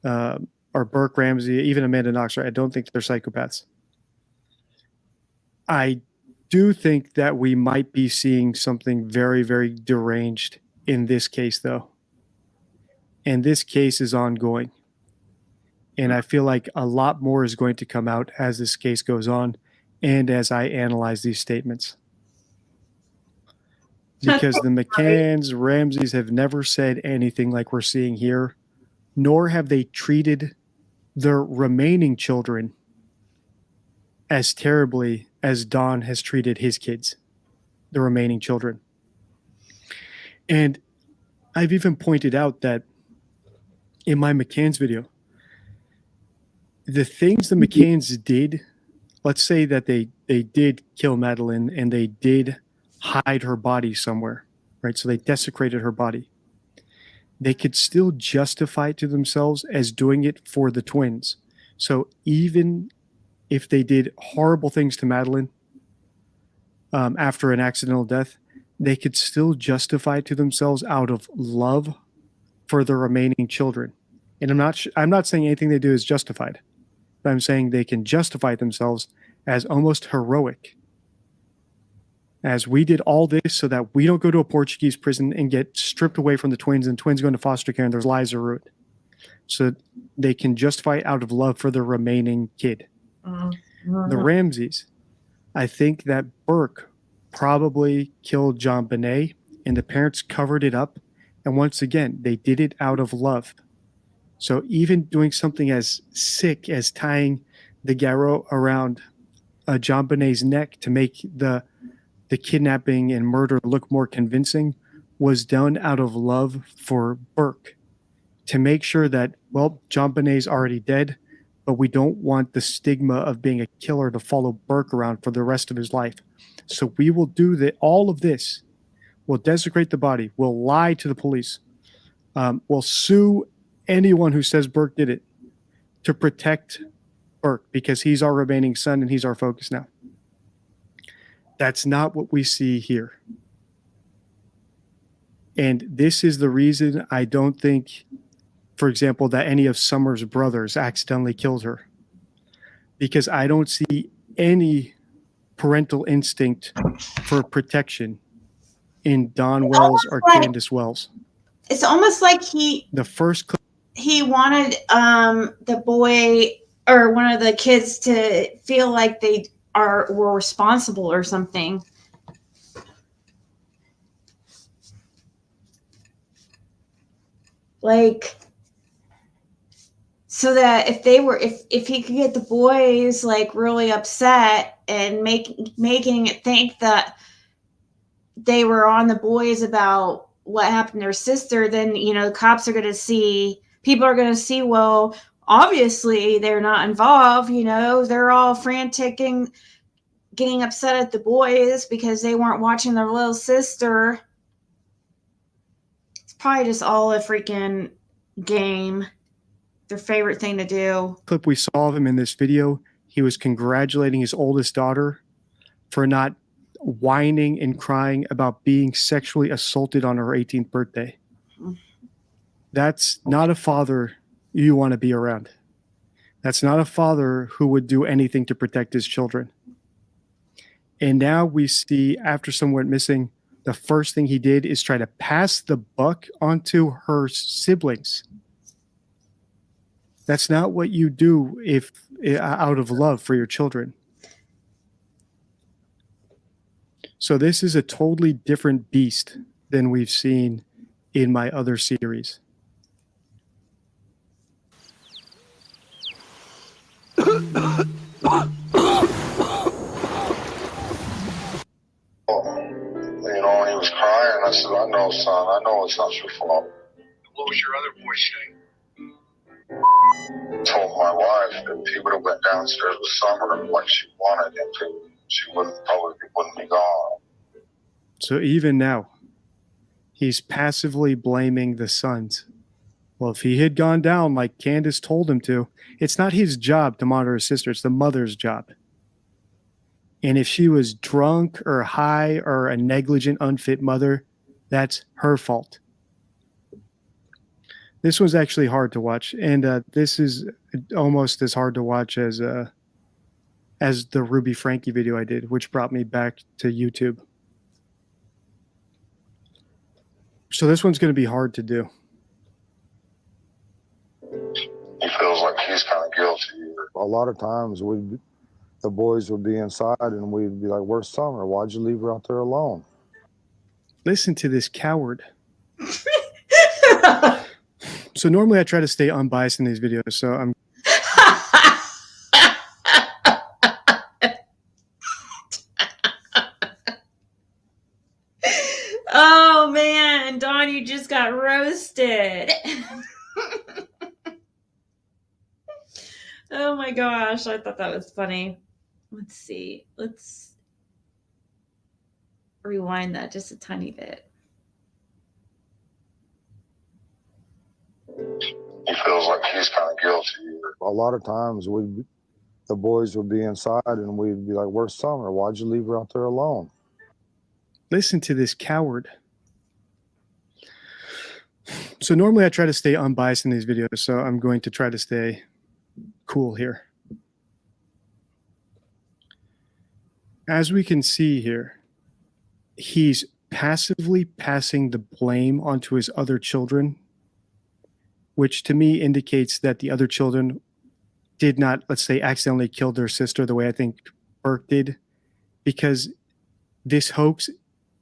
Or Burke Ramsey, even Amanda Knox, I don't think they're psychopaths. I do think that we might be seeing something very, very deranged in this case, though. And this case is ongoing. And I feel like a lot more is going to come out as this case goes on and as I analyze these statements. Because the McCanns, Ramseys have never said anything like we're seeing here, nor have they treated their remaining children as terribly as Don has treated his kids, the remaining children. And I've even pointed out that in my McCann's video, the things the McCanns did, let's say that they they did kill Madeline and they did hide her body somewhere, right? So they desecrated her body. They could still justify it to themselves as doing it for the twins. So even if they did horrible things to Madeline after an accidental death, they could still justify it to themselves out of love for the remaining children. And I'm not saying anything they do is justified, but I'm saying they can justify themselves as almost heroic. As we did all this so that we don't go to a Portuguese prison and get stripped away from the twins, and twins go into foster care and their lives are ruined. So they can justify it out of love for the remaining kid. The Ramseys, I think that Burke probably killed John Bonet and the parents covered it up. And once again, they did it out of love. So even doing something as sick as tying the garrote around John Bonet's neck to make the kidnapping and murder look more convincing was done out of love for Burke, to make sure that, well, John Bonet's already dead, but we don't want the stigma of being a killer to follow Burke around for the rest of his life. So we will do all of this. We'll desecrate the body. We'll lie to the police. We'll sue anyone who says Burke did it to protect Burke because he's our remaining son and he's our focus now. That's not what we see here. And this is the reason I don't think, for example, that any of Summer's brothers accidentally killed her. Because I don't see any parental instinct for protection in Don Wells or Candace Wells. It's almost like the first he wanted the boy or one of the kids to feel like they were responsible or something. Like, so that if he could get the boys like really upset and making it think that they were on the boys about what happened to their sister, then, you know, cops are going to see, people are going to see, well, obviously they're not involved, you know, they're all frantic and getting upset at the boys because they weren't watching their little sister. It's probably just all a freaking game. Their favorite thing to do. Clip we saw of him in this video, he was congratulating his oldest daughter for not whining and crying about being sexually assaulted on her 18th birthday. That's not a father you want to be around. That's not a father who would do anything to protect his children. And now we see, after someone went missing, the first thing he did is try to pass the buck onto her siblings. That's not what you do if out of love for your children. So this is a totally different beast than we've seen in my other series. You know, when he was crying, I said, I know, son, I know it's not your fault. What was your other voice saying? Told my wife that if he would have went downstairs with Summer like she wanted him to, she wouldn't be gone. So even now, he's passively blaming the sons. Well, if he had gone down like Candace told him to, it's not his job to monitor his sister, it's the mother's job. And if she was drunk or high or a negligent, unfit mother, that's her fault. This was actually hard to watch, and this is almost as hard to watch as the Ruby Frankie video I did, which brought me back to YouTube. So this one's going to be hard to do. He feels like he's kind of guilty. A lot of times the boys would be inside and we'd be like, where's Summer? Why'd you leave her out there alone? Listen to this coward. So normally I try to stay unbiased in these videos, so I'm Oh man, Dawn, you just got roasted. Oh my gosh, I thought that was funny. let's see. Let's rewind that just a tiny bit. He feels like he's kind of guilty. A lot of times the boys would be inside and we'd be like, "Where's Summer? Why'd you leave her out there alone?" Listen to this coward. So normally I try to stay unbiased in these videos, so I'm going to try to stay cool here. As we can see here, he's passively passing the blame onto his other children, which to me indicates that the other children did not, let's say, accidentally kill their sister the way I think Burke did, because this hoax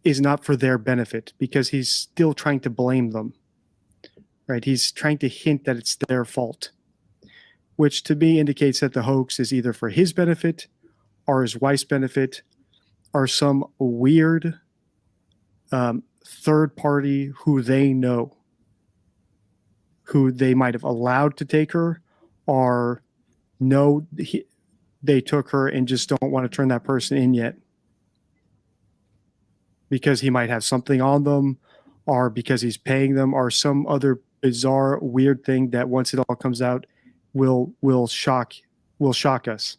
is not for their benefit, because he's still trying to blame them, right? He's trying to hint that it's their fault, which to me indicates that the hoax is either for his benefit or his wife's benefit or some weird third party who they know, who they might have allowed to take her or know they took her and just don't want to turn that person in yet because he might have something on them or because he's paying them or some other bizarre weird thing that once it all comes out will shock us.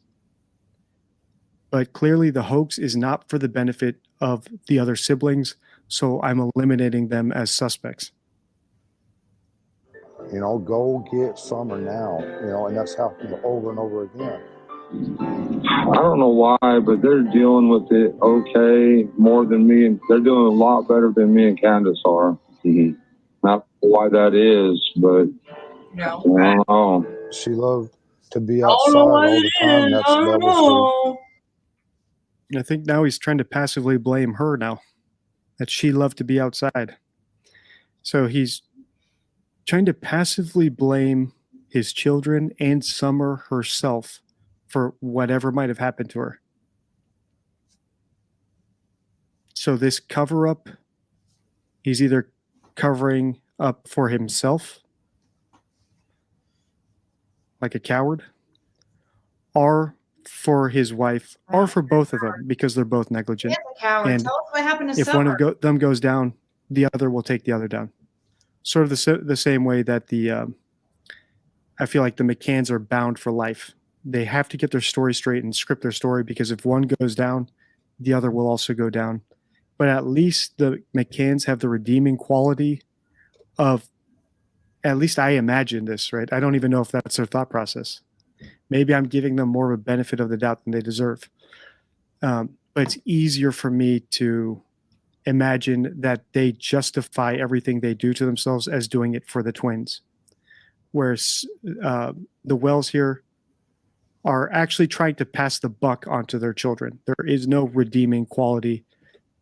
But clearly the hoax is not for the benefit of the other siblings, so I'm eliminating them as suspects. You know, go get Summer now, you know, and that's happened over and over again. I don't know why, but they're dealing with it okay more than me, and they're doing a lot better than me and Candace are. Not why that is, but I don't know. She loved to be outside all the time. That was her. I think now he's trying to passively blame her now, that she loved to be outside. So he's trying to passively blame his children and Summer herself for whatever might have happened to her. So this cover up, he's either covering up for himself, like a coward, or for his wife, or for both of them, because they're both negligent. And tell us what happened to if Summer. one of them goes down, the other will take the other down. Sort of the same way that I feel like the McCanns are bound for life. They have to get their story straight and script their story, because if one goes down, the other will also go down. But at least the McCanns have the redeeming quality of, at least I imagine this, right? I don't even know if that's their thought process. Maybe I'm giving them more of a benefit of the doubt than they deserve. But it's easier for me to imagine that they justify everything they do to themselves as doing it for the twins. Whereas the Wells here are actually trying to pass the buck onto their children. There is no redeeming quality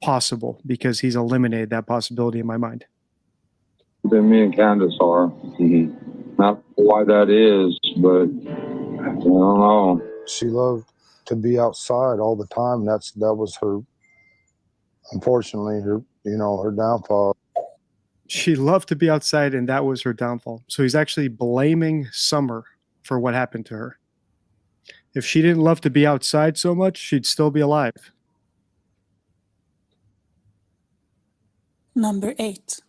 possible because he's eliminated that possibility in my mind. Than me and Candace are. Not why that is, but I don't know. She loved to be outside all the time. That was her, unfortunately, her downfall. She loved to be outside, and that was her downfall. So he's actually blaming Summer for what happened to her. If she didn't love to be outside so much, she'd still be alive. Number 8.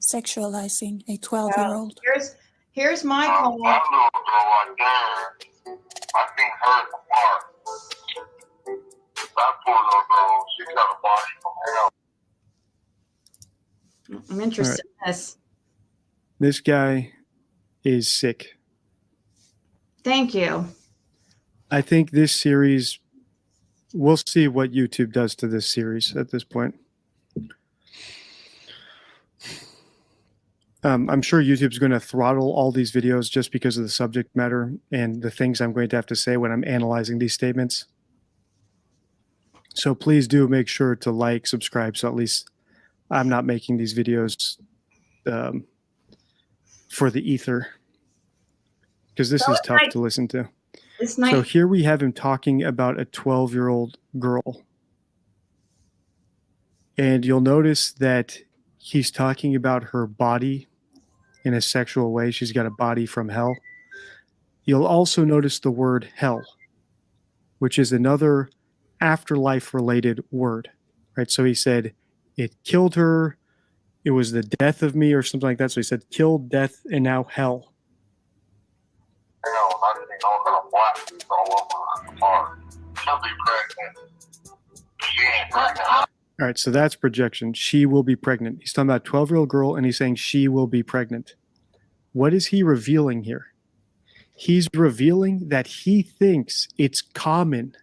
Sexualizing a 12-year-old. Here's my My call. little girl right there, I think her in the park. That poor little girl, she got a body from hell. I'm interested in this. This guy is sick. Thank you. I think this series, we'll see what YouTube does to this series at this point. I'm sure YouTube's going to throttle all these videos just because of the subject matter and the things I'm going to have to say when I'm analyzing these statements. So please do make sure to like, subscribe, so at least I'm not making these videos for the ether, because this is tough to listen to. So here we have him talking about a 12-year-old girl. And you'll notice that he's talking about her body in a sexual way. She's got a body from hell. You'll also notice the word hell. which is another afterlife related word, right? So he said, it killed her. It was the death of me or something like that. So he said, kill, death, and now hell. Hell, I didn't know how black is all over her heart. She'll be pregnant. She ain't pregnant. All right, so that's projection. She will be pregnant. He's talking about a 12-year-old girl, and he's saying she will be pregnant. What is he revealing here? He's revealing that he thinks it's common.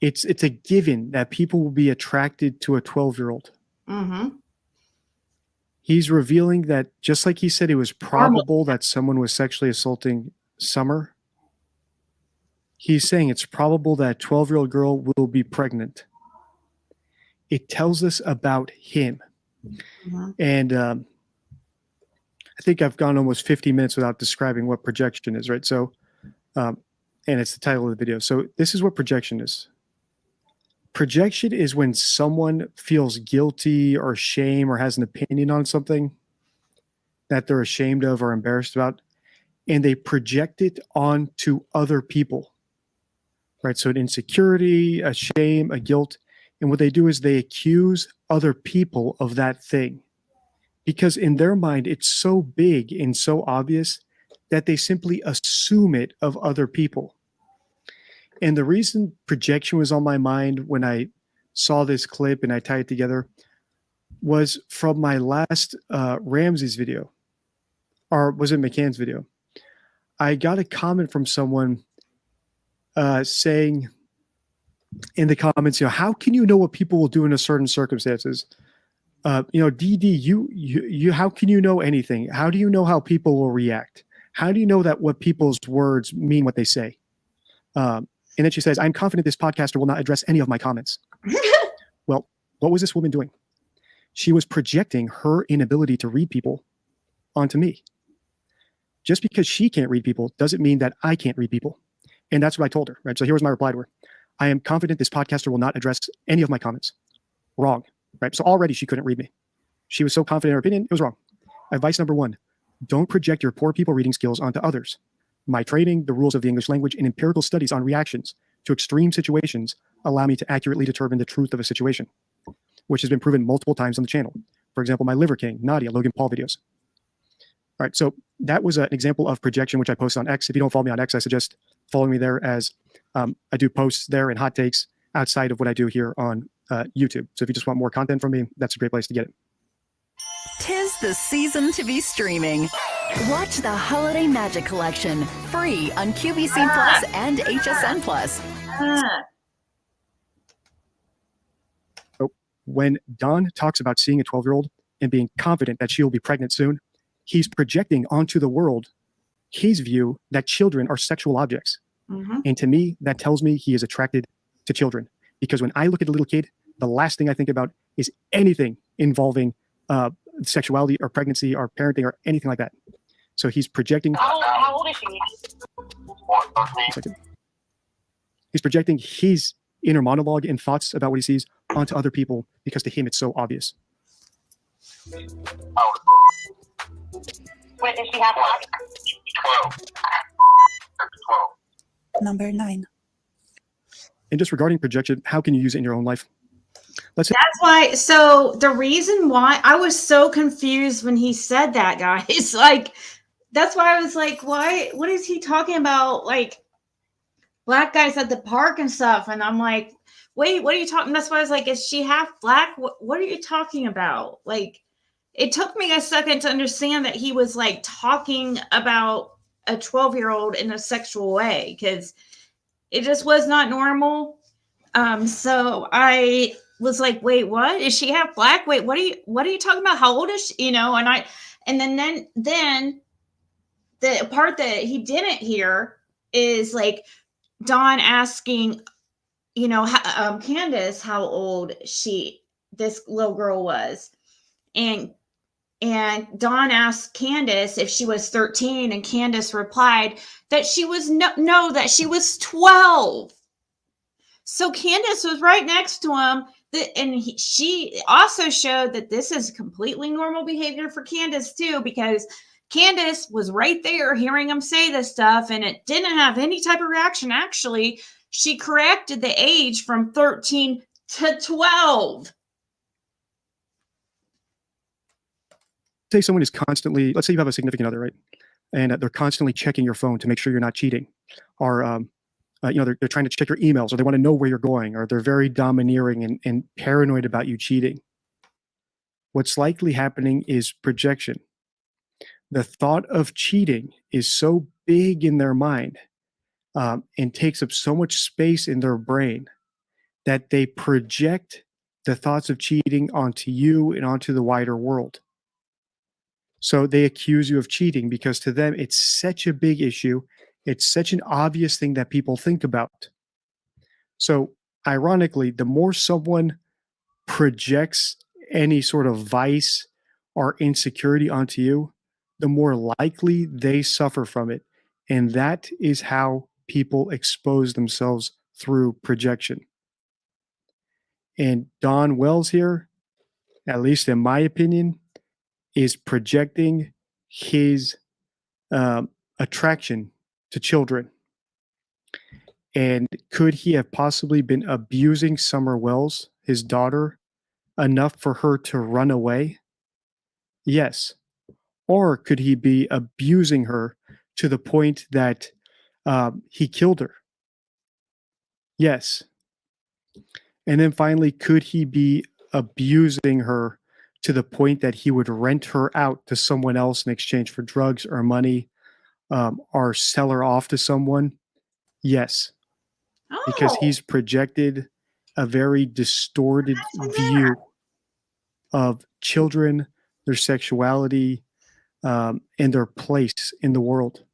It's a given that people will be attracted to a 12-year-old. Mm-hmm. He's revealing that, just like he said it was probable that someone was sexually assaulting Summer, he's saying it's probable that a 12-year-old girl will be pregnant. It tells us about him. Mm-hmm. And I think I've gone almost 50 minutes without describing what projection is, right? So, and it's the title of the video. So this is what projection is. Projection is when someone feels guilty or shame or has an opinion on something that they're ashamed of or embarrassed about, and they project it onto other people, right? So an insecurity, a shame, a guilt. And what they do is they accuse other people of that thing, because in their mind, it's so big and so obvious that they simply assume it of other people. And the reason projection was on my mind when I saw this clip and I tied it together was from my last Ramsey's video, or was it McCann's video? I got a comment from someone saying in the comments, how can you know what people will do in a certain circumstances? DD, you, how can you know anything? How do you know how people will react? How do you know that what people's words mean what they say? And then she says, I'm confident this podcaster will not address any of my comments. Well, what was this woman doing? She was projecting her inability to read people onto me. Just because she can't read people doesn't mean that I can't read people. And that's what I told her, right? So here was my reply to her. I am confident this podcaster will not address any of my comments. Wrong, right? So already she couldn't read me. She was so confident in her opinion, it was wrong. Advice number 1, don't project your poor people reading skills onto others. My training, the rules of the English language, and empirical studies on reactions to extreme situations allow me to accurately determine the truth of a situation, which has been proven multiple times on the channel. For example, my Liver King, Nadia, Logan Paul videos. All right, so that was an example of projection, which I posted on X. If you don't follow me on X, I suggest following me there, as I do posts there and hot takes outside of what I do here on YouTube. So if you just want more content from me, that's a great place to get it. 'Tis the season to be streaming. Watch the Holiday Magic Collection, free on QVC Plus and HSN Plus. So when Don talks about seeing a 12-year-old and being confident that she will be pregnant soon, he's projecting onto the world his view that children are sexual objects. Mm-hmm. And to me, that tells me he is attracted to children. Because when I look at a little kid, the last thing I think about is anything involving sexuality or pregnancy or parenting or anything like that. So he's projecting. How old is she? He's projecting his inner monologue and thoughts about what he sees onto other people because to him it's so obvious. Wait, does she have 12. 12. Number 9. And just regarding projection, how can you use it in your own life? That's why. So the reason why I was so confused when he said that, guys, like, that's why I was like, why? What is he talking about? Like, black guys at the park and stuff. And I'm like, wait, what are you talking? That's why I was like, is she half black? What are you talking about? Like, it took me a second to understand that he was like talking about a 12-year-old in a sexual way, because it just was not normal. So I was like, wait, what? Is she half black? Wait, what are you talking about? How old is she? And then the part that he didn't hear is like Dawn asking, Candace how old this little girl was. And Dawn asked Candace if she was 13, and Candace replied that she was that she was 12. So Candace was right next to him, and she also showed that this is completely normal behavior for Candace too, because Candace was right there hearing him say this stuff, and it didn't have any type of reaction. Actually, she corrected the age from 13 to 12. Say someone is constantly, let's say you have a significant other, right? And they're constantly checking your phone to make sure you're not cheating. Or, they're trying to check your emails, or they want to know where you're going, or they're very domineering and paranoid about you cheating. What's likely happening is projection. The thought of cheating is so big in their mind and takes up so much space in their brain that they project the thoughts of cheating onto you and onto the wider world. So they accuse you of cheating because to them, it's such a big issue. It's such an obvious thing that people think about. So ironically, the more someone projects any sort of vice or insecurity onto you, the more likely they suffer from it. And that is how people expose themselves through projection. And Don Wells here, at least in my opinion, is projecting his attraction to children. And could he have possibly been abusing Summer Wells, his daughter, enough for her to run away? Yes. Or could he be abusing her to the point that he killed her? Yes. And then finally, could he be abusing her to the point that he would rent her out to someone else in exchange for drugs or money, or sell her off to someone? Yes. Because he's projected a very distorted view of children, their sexuality, and their place in the world.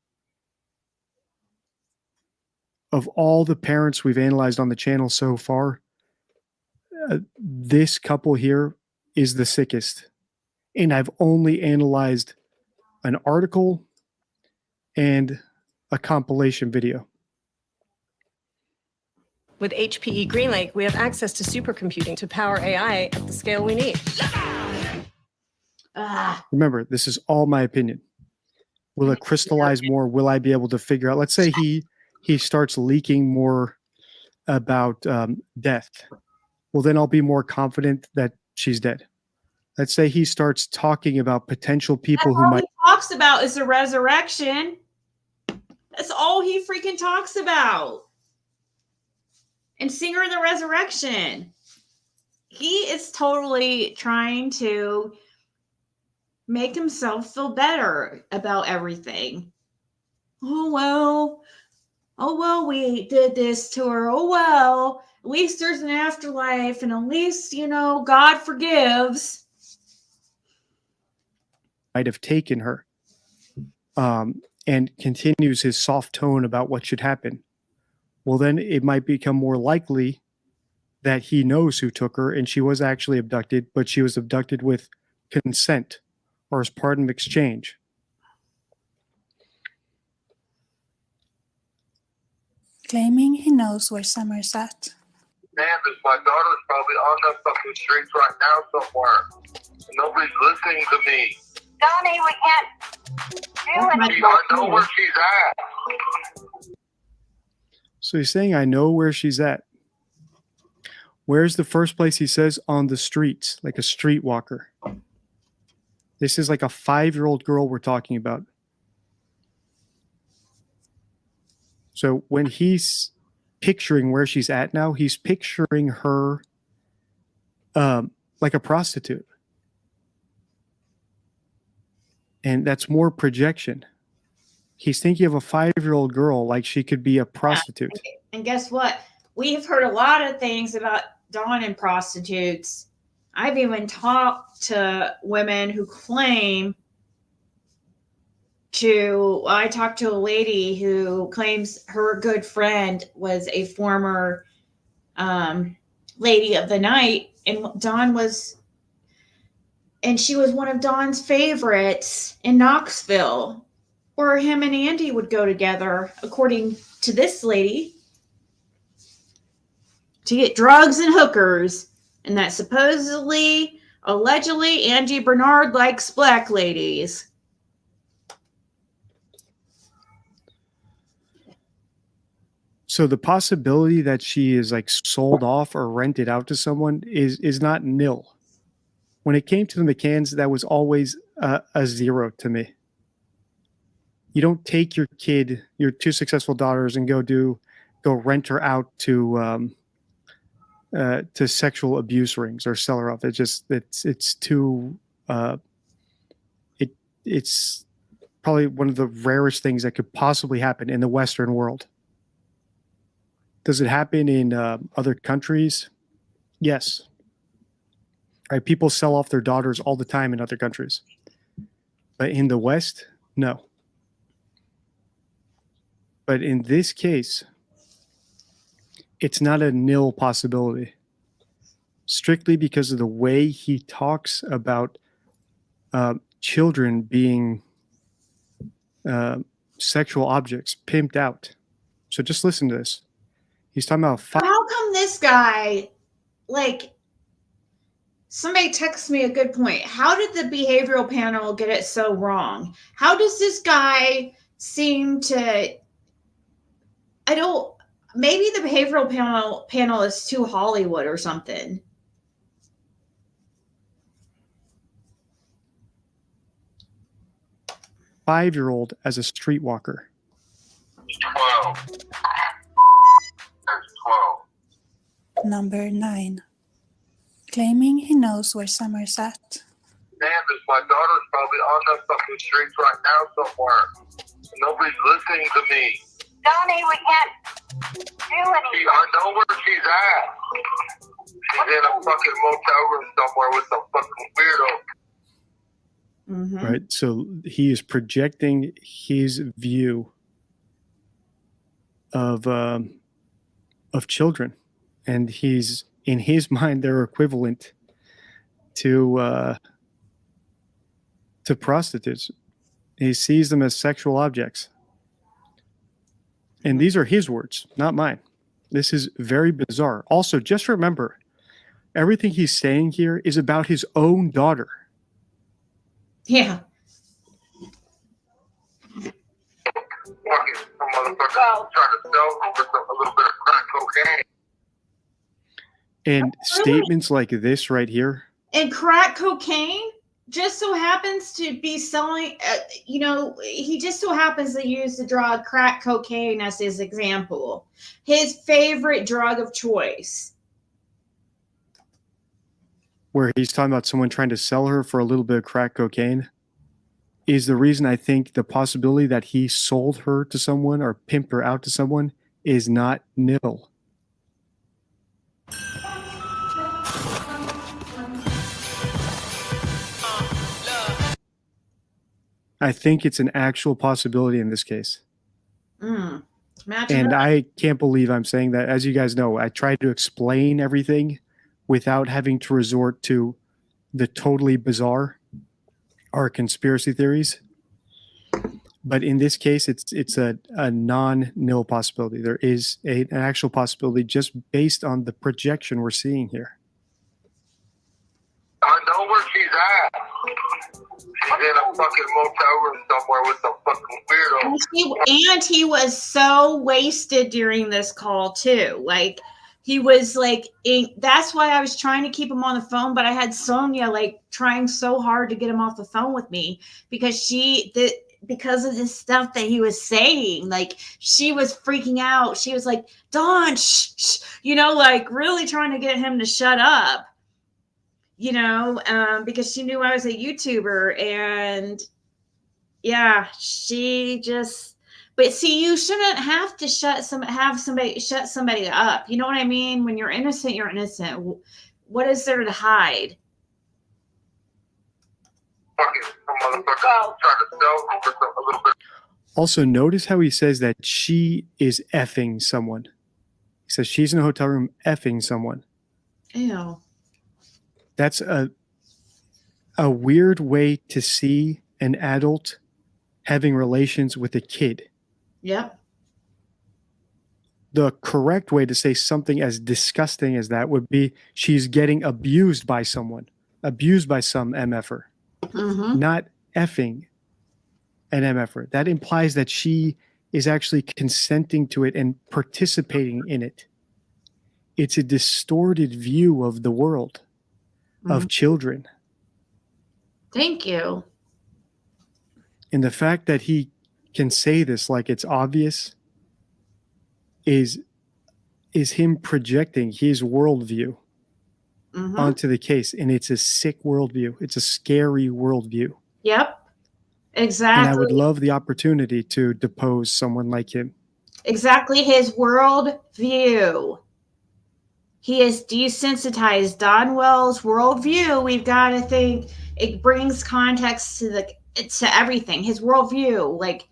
Of all the parents we've analyzed on the channel so far, this couple here is the sickest. And I've only analyzed an article and a compilation video. With HPE GreenLake, we have access to supercomputing to power AI at the scale we need. Remember, this is all my opinion. Will it crystallize more? Will I be able to figure out? Let's say he starts leaking more about death. Well, then I'll be more confident that she's dead. Let's say he starts talking about potential people who might. All he talks about is the resurrection. That's all he freaking talks about. And Singer of the Resurrection. He is totally trying to make himself feel better about everything. Oh, well, we did this to her. Oh, well, at least there's an afterlife, and at least, God forgives. Might have taken her, and continues his soft tone about what should happen. Well, then it might become more likely that he knows who took her and she was actually abducted, but she was abducted with consent or as part of exchange. Claiming he knows where Summer's at. Man, my daughter's probably on the fucking streets right now somewhere. Nobody's listening to me. Donnie, we can't do anything. I know where she's at. So he's saying, I know where she's at. Where's the first place he says? On the streets, like a streetwalker. This is like a 5-year-old girl we're talking about. So when he's picturing where she's at now, he's picturing her like a prostitute. And that's more projection. He's thinking of a 5-year-old girl like she could be a prostitute. And guess what? We've heard a lot of things about Dawn and prostitutes. I've even talked to women who claim I talked to a lady who claims her good friend was a former lady of the night, and she was one of Dawn's favorites in Knoxville, where him and Andy would go together, according to this lady, to get drugs and hookers, and that allegedly, Angie Bernard likes black ladies. So the possibility that she is like sold off or rented out to someone is not nil. When it came to the McCanns, that was always a zero to me. You don't take your kid, your two successful daughters, and go rent her out to sexual abuse rings or sell her off. It's too it's probably one of the rarest things that could possibly happen in the Western world. Does it happen in other countries? Yes. Right, people sell off their daughters all the time in other countries. But in the West, no. But in this case, it's not a nil possibility. Strictly because of the way he talks about children being sexual objects, pimped out. So just listen to this. He's talking about... How come this guy, like... Somebody texted me a good point. How did the behavioral panel get it so wrong? How does this guy seem to... Maybe the behavioral panel is too Hollywood or something. Five-year-old as a streetwalker. 12. That's 12. Number 9. Claiming he knows where Summer's at. Damn, my daughter's probably on the fucking streets right now somewhere. Nobody's listening to me. Donnie, we can't do anything. I know where she's at. She's in a fucking motel room somewhere with some fucking weirdo. Mm-hmm. Right. So he is projecting his view of children, and he's, in his mind, they're equivalent to prostitutes. He sees them as sexual objects. And these are his words, not mine. This is very bizarre. Also, just remember, everything he's saying here is about his own daughter. Yeah. Fucking some motherfucker trying to sell a little bit of crack cocaine. And statements like this right here. And crack cocaine just so happens to be selling, he just so happens to use the drug crack cocaine as his example. His favorite drug of choice. Where he's talking about someone trying to sell her for a little bit of crack cocaine, is the reason I think the possibility that he sold her to someone or pimped her out to someone is not nil. I think it's an actual possibility in this case. And I can't believe I'm saying that. As you guys know, I try to explain everything without having to resort to the totally bizarre or conspiracy theories. But in this case, it's a non-nil possibility. There is an actual possibility just based on the projection we're seeing here. I know where she's at. She's in a fucking motel room somewhere with some fucking weirdo. And he was so wasted during this call too. Like, he was like, that's why I was trying to keep him on the phone, but I had Sonia like trying so hard to get him off the phone with me because because of this stuff that he was saying. Like, she was freaking out. She was like, Don, shh, like really trying to get him to shut up, because she knew I was a YouTuber. And yeah, she just... But see, you shouldn't have to have somebody shut somebody up. You know what I mean? When you're innocent, you're innocent. What is there to hide? Also, notice how he says that she is effing someone. He says she's in a hotel room effing someone. Ew. That's a weird way to see an adult having relations with a kid. Yep. The correct way to say something as disgusting as that would be she's getting abused by someone, abused by some MFer, not effing an MFer. That implies that she is actually consenting to it and participating in it. It's a distorted view of the world, of children. Thank you. And the fact that he can say this like it's obvious is him projecting his worldview onto the case. And it's a sick worldview. It's a scary worldview. Yep. Exactly. And I would love the opportunity to depose someone like him. Exactly his worldview. He is desensitized. Don Wells' worldview, we've got to think it brings context to everything. His worldview, like,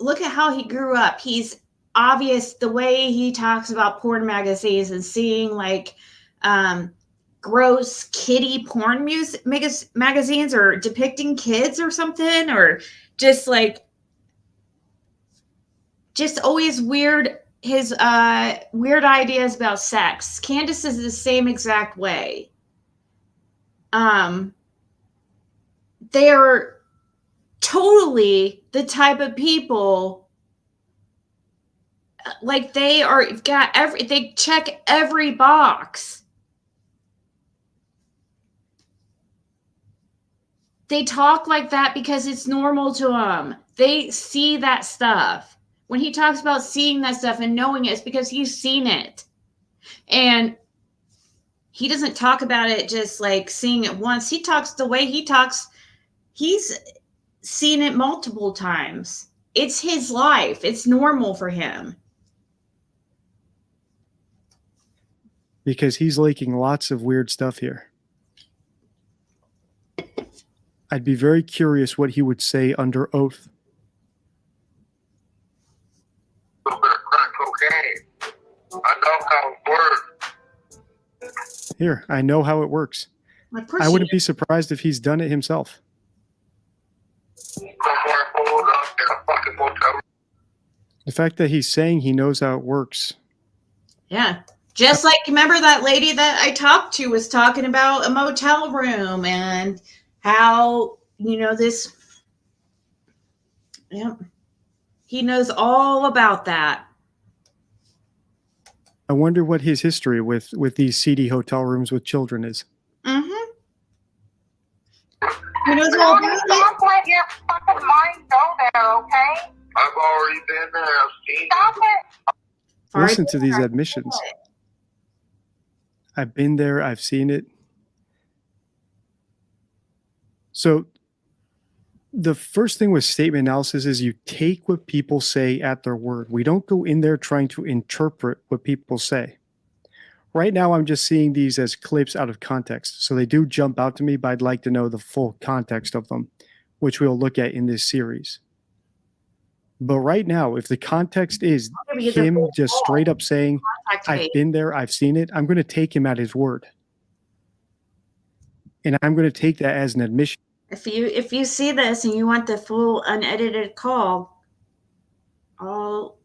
look at how he grew up. He's obvious the way he talks about porn magazines and seeing like gross kiddie porn magazines or depicting kids or something, or just always weird. His weird ideas about sex. Candace is the same exact way. They are totally the type of people, like they check every box. They talk like that because it's normal to them. They see that stuff. When he talks about seeing that stuff and knowing it, it's because he's seen it. And he doesn't talk about it just like seeing it once. He talks the way he talks. He's seen it multiple times. It's his life. It's normal for him. Because he's leaking lots of weird stuff here. I'd be very curious what he would say under oath. I know how it works. Here, I know how it works. I wouldn't be surprised if he's done it himself. The fact that he's saying he knows how it works. Yeah. Just like, remember that lady that I talked to was talking about a motel room and how, this. Yeah. He knows all about that. I wonder what his history with these seedy hotel rooms with children is. Mm-hmm. He knows all about it. Don't let your fucking mind go there, okay? I've already been there. I've seen Stop it. Listen to these admissions. I've been there. I've seen it. So the first thing with statement analysis is you take what people say at their word. We don't go in there trying to interpret what people say. Right now, I'm just seeing these as clips out of context. So they do jump out to me, but I'd like to know the full context of them, which we'll look at in this series. But right now, if the context is him just straight up saying, I've been there, I've seen it, I'm going to take him at his word. And I'm going to take that as an admission. If you see this and you want the full unedited call, I'll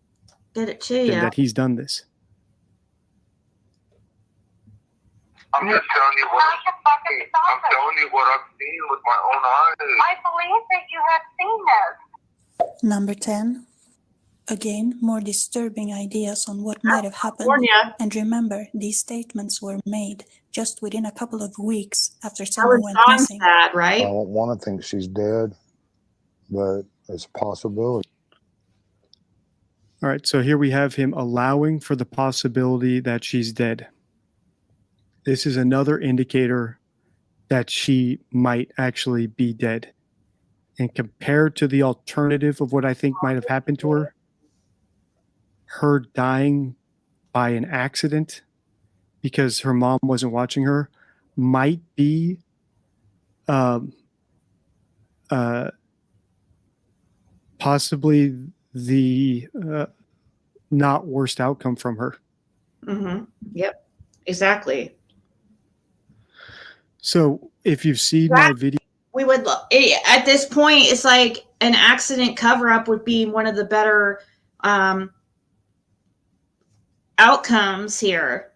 get it to you. That he's done this. I'm just telling you what I've seen with my own eyes. I believe that you have seen this. Number 10. Again, more disturbing ideas on what might have happened. And remember, these statements were made just within a couple of weeks after someone went missing. Sad, right? I don't want to think she's dead, but it's a possibility. All right, so here we have him allowing for the possibility that she's dead. This is another indicator that she might actually be dead. And compared to the alternative of what I think might have happened to her dying by an accident because her mom wasn't watching her might be possibly the not worst outcome from her. Mm-hmm. Yep, exactly. So if you've seen my video, we would at this point, it's like an accident cover-up would be one of the better outcomes here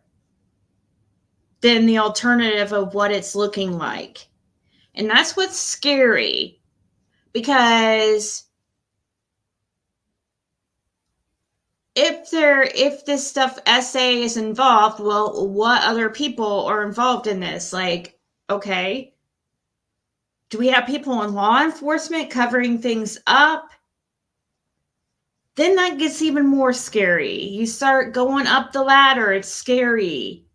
than the alternative of what it's looking like. And that's what's scary, because if this stuff SA is involved, well, what other people are involved in this? Like, okay, do we have people in law enforcement covering things up? Then that gets even more scary. You start going up the ladder, it's scary.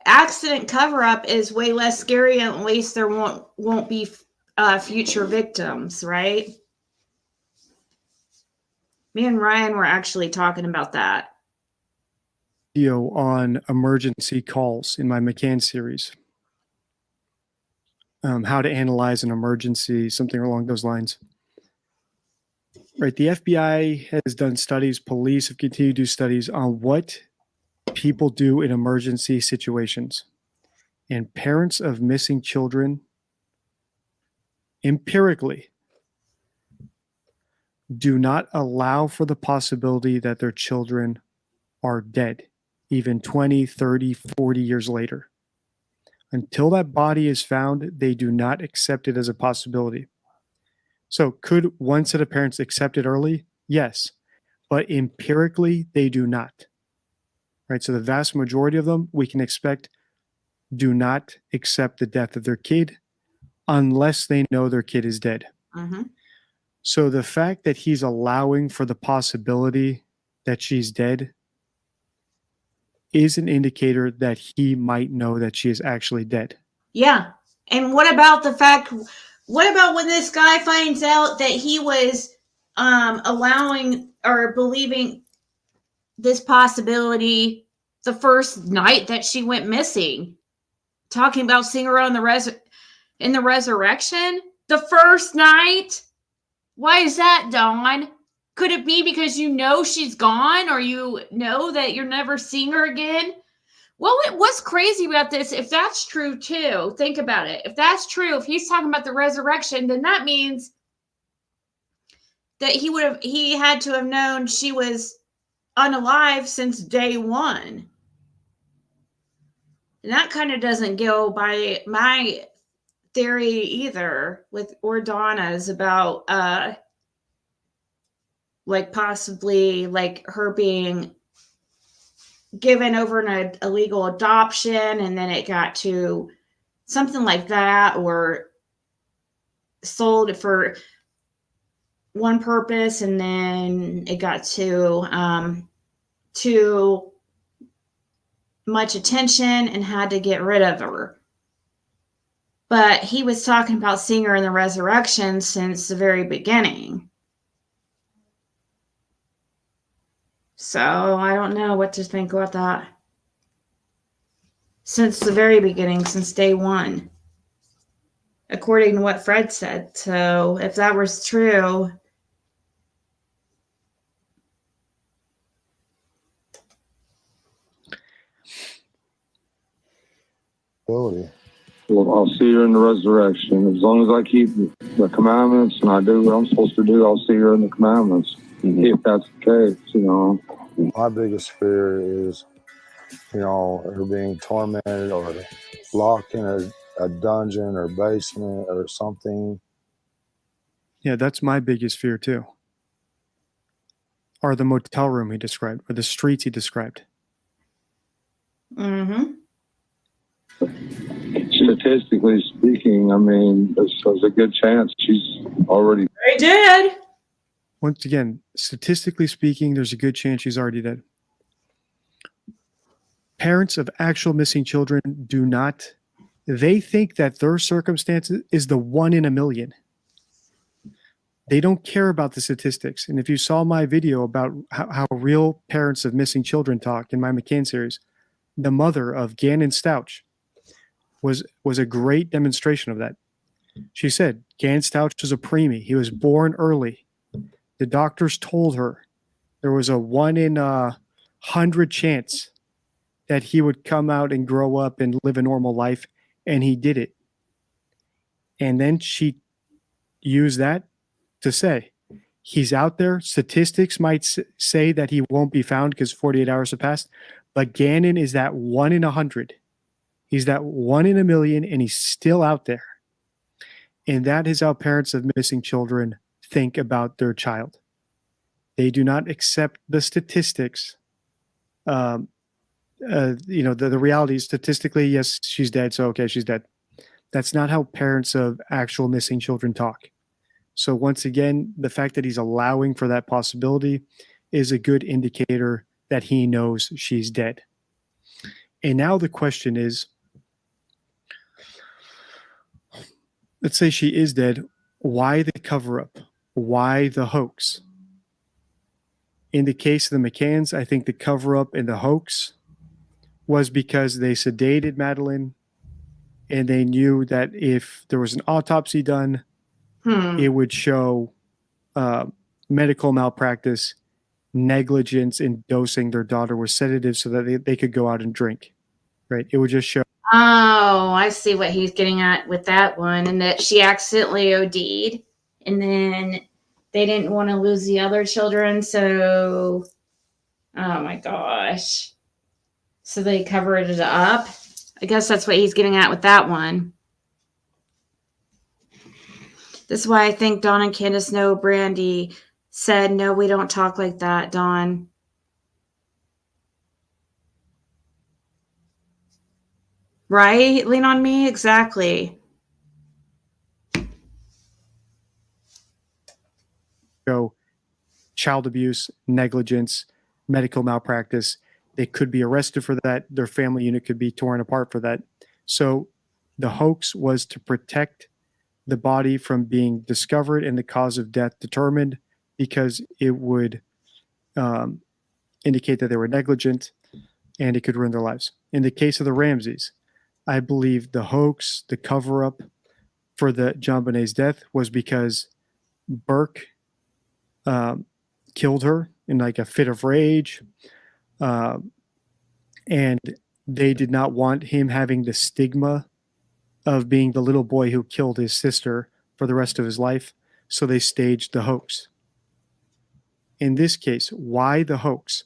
Accident cover-up is way less scary, and at least there won't be future victims, right? Me and Ryan were actually talking about that. Video on emergency calls in my McCann series. How to analyze an emergency, something along those lines. Right, the FBI has done studies, police have continued to do studies on what people do in emergency situations. And parents of missing children, empirically, do not allow for the possibility that their children are dead, even 20, 30, 40 years later. Until that body is found, they do not accept it as a possibility. So could one set of parents accept it early? Yes, but empirically, they do not. Right, so the vast majority of them, we can expect, do not accept the death of their kid unless they know their kid is dead. Mm-hmm. So the fact that he's allowing for the possibility that she's dead is an indicator that he might know that she is actually dead. Yeah. And what about what about when this guy finds out that he was allowing or believing this possibility the first night that she went missing? Talking about seeing her on in the resurrection? The first night? Why is that, Dawn? Could it be because you know she's gone, or you know that you're never seeing her again? Well, what's crazy about this, if that's true too, think about it. If that's true, if he's talking about the resurrection, then that means that he had to have known she was unalive since day one. And that kind of doesn't go by my theory either, or Donna's about like possibly like her being given over an illegal adoption, and then it got to something like that, or sold for one purpose, and then it got too much attention and had to get rid of her. But he was talking about seeing her in the resurrection since the very beginning. So I don't know what to think about that. Since the very beginning, since day one, according to what Fred said. So if that was true, Ability. Well, I'll see her in the resurrection. As long as I keep the commandments and I do what I'm supposed to do, I'll see her in the commandments. If that's the case, you know. My biggest fear is, you know, her being tormented or locked in a dungeon or basement or something. Yeah, that's my biggest fear too. Or the motel room he described, or the streets he described. mm-hmm. Statistically speaking, I mean, there's a good chance she's already dead. Once again, statistically speaking, there's a good chance she's already dead. Parents of actual missing children they think that their circumstance is the 1 in a million. They don't care about the statistics. And if you saw my video about how real parents of missing children talk in my McCann series, the mother of Gannon Stouch was a great demonstration of that. She said, Gannon Stouch was a preemie. He was born early. The doctors told her there was a 1 in 100 chance that he would come out and grow up and live a normal life, and he did it. And then she used that to say, he's out there. Statistics might say that he won't be found because 48 hours have passed, but Gannon is that 1 in 100. He's that 1 in a million, and he's still out there. And that is how parents of missing children think about their child. They do not accept the statistics. The reality is statistically, yes, she's dead. So, okay, she's dead. That's not how parents of actual missing children talk. So once again, the fact that he's allowing for that possibility is a good indicator that he knows she's dead. And now the question is, let's say she is dead. Why the cover up? Why the hoax? In the case of the McCanns, I think the cover up and the hoax was because they sedated Madeline and they knew that if there was an autopsy done, it would show medical malpractice, negligence in dosing their daughter with sedatives so that they could go out and drink, right? It would just show. Oh, I see what he's getting at with that one, and that she accidentally OD'd, and then they didn't want to lose the other children, so, oh my gosh. So they covered it up. I guess that's what he's getting at with that one. This is why I think Dawn and Candace know Brandy said, no, we don't talk like that, Dawn. Right? Lean on me? Exactly. Show child abuse, negligence, medical malpractice. They could be arrested for that. Their family unit could be torn apart for that. So the hoax was to protect the body from being discovered and the cause of death determined, because it would indicate that they were negligent and it could ruin their lives. In the case of the Ramseys, I believe the hoax, the cover up for the John Bonet's death was because Burke killed her in like a fit of rage. And they did not want him having the stigma of being the little boy who killed his sister for the rest of his life. So they staged the hoax. In this case, why the hoax?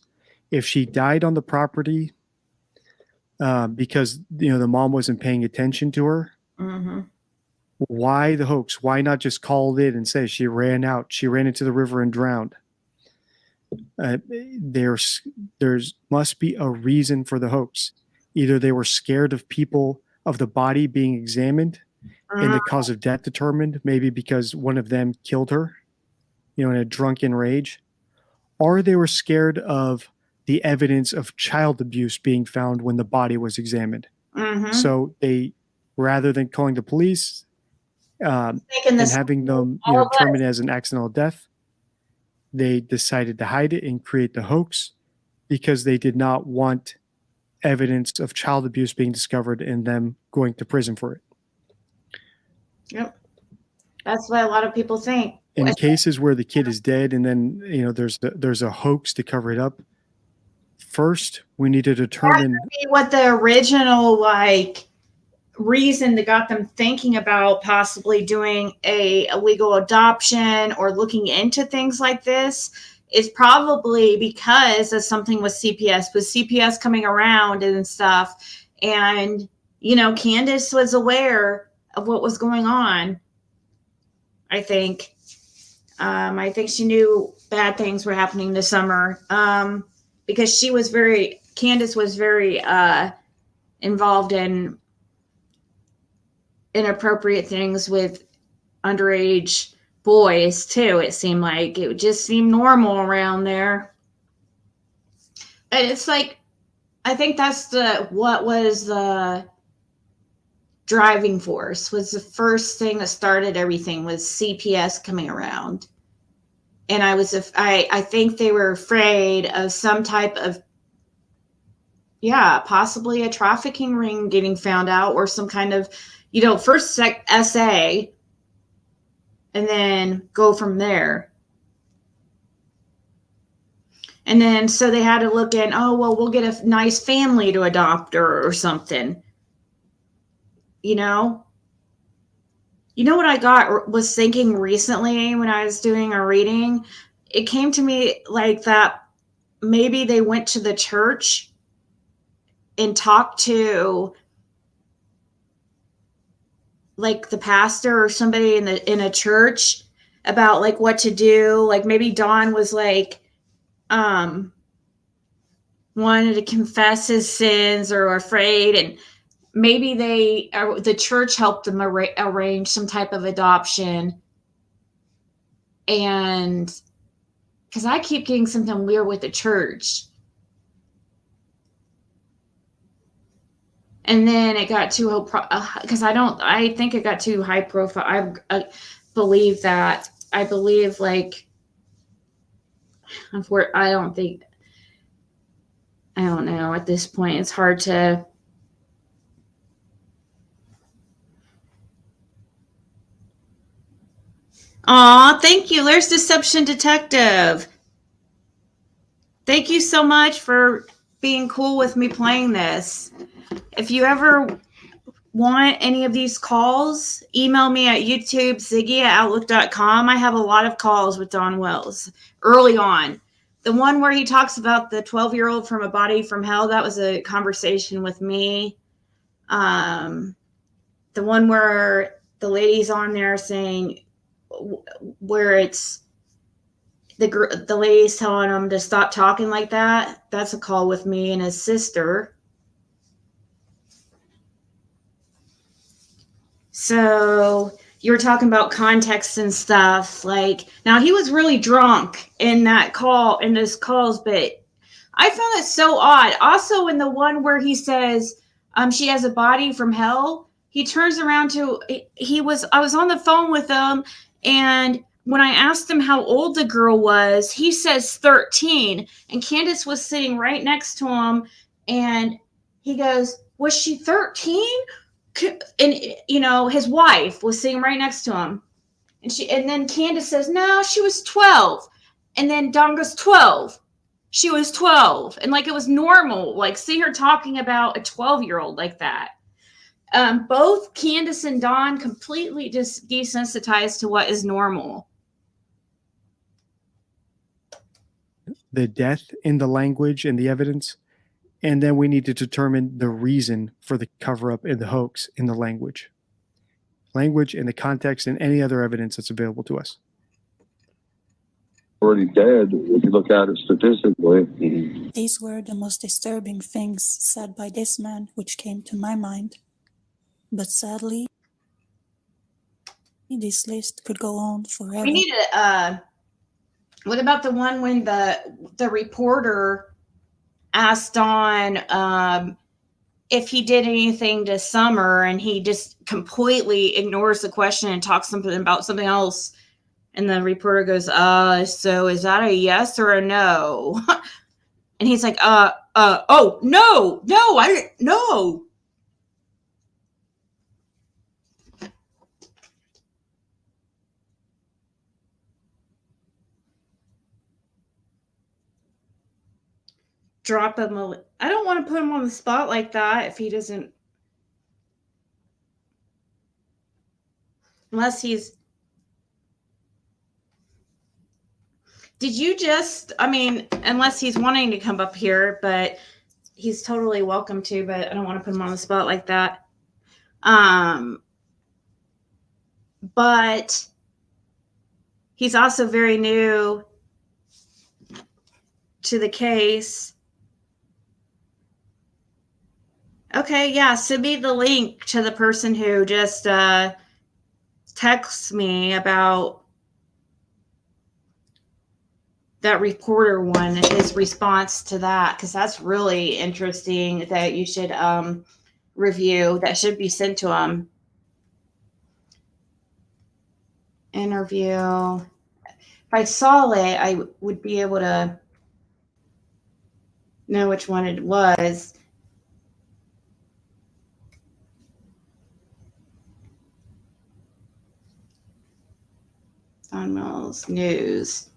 If she died on the property because the mom wasn't paying attention to her, why the hoax? Why not just call it and say she ran out? She ran into the river and drowned. There's must be a reason for the hoax. Either they were scared of the body being examined and the cause of death determined, maybe because one of them killed her, in a drunken rage, or they were scared of the evidence of child abuse being found when the body was examined. So they, rather than calling the police and having them determined as an accidental death, they decided to hide it and create the hoax because they did not want evidence of child abuse being discovered and them going to prison for it. Yep. That's what a lot of people think. In cases where the kid is dead and then, there's a hoax to cover it up, first we need to determine what the original reason that got them thinking about possibly doing a illegal adoption or looking into things like this is probably because of something with CPS coming around and stuff. And, Candace was aware of what was going on. I think she knew bad things were happening this summer because Candace was very involved in inappropriate things with underage boys too. It seemed like it just seemed normal around there. And it's like, I think that's what was the driving force, was the first thing that started everything, was CPS coming around. And I think they were afraid of some type of, possibly a trafficking ring getting found out, or some kind of, first SA and then go from there. And then, so they had to look in, we'll get a nice family to adopt her or something. What I was thinking recently when I was doing a reading? It came to me like that maybe they went to the church and talked to like the pastor or somebody in a church about like what to do. Like maybe Don was like wanted to confess his sins or afraid, and maybe the church helped them arrange some type of adoption. And because I keep getting something weird with the church. And then it got too because I think it got too high profile. I believe that. I believe like I don't know at this point. It's hard to. Aw, thank you. There's Deception Detective. Thank you so much for being cool with me playing this. If you ever want any of these calls, email me at YouTube, ziggy@outlook.com. I have a lot of calls with Don Wells early on. The one where he talks about the 12-year-old from a body from hell, that was a conversation with me. The one where the lady's on there saying where it's the lady's telling him to stop talking like that. That's a call with me and his sister. So you were talking about context and stuff. Like, now he was really drunk in those calls, but I found it so odd. Also, in the one where he says she has a body from hell, he turns around I was on the phone with him, and when I asked him how old the girl was, he says 13, and Candace was sitting right next to him, and he goes, was she 13? And his wife was sitting right next to him, and then Candace says, no, she was 12, and then Don goes, 12. She was 12, and like it was normal. Like, see her talking about a 12-year-old like that. Both Candace and Don completely just desensitized to what is normal. The death in the language and the evidence, and then we need to determine the reason for the cover-up and the hoax in the language and the context and any other evidence that's available to us. Already dead, if you look at it statistically. These were the most disturbing things said by this man, which came to my mind. But sadly, this list could go on forever. We need what about the one when the reporter asked Don if he did anything to Summer, and he just completely ignores the question and talks something about something else, and the reporter goes, so is that a yes or a no? And he's like, oh, no, no. Drop him I don't want to put him on the spot like that if he doesn't, unless he's, unless he's wanting to come up here, but he's totally welcome to, but I don't want to put him on the spot like that. But he's also very new to the case. Okay, yeah, send me the link to the person who just texts me about that reporter one, his response to that, because that's really interesting that you should review. That should be sent to him. Interview. If I saw it, I would be able to know which one it was. Don Mills News.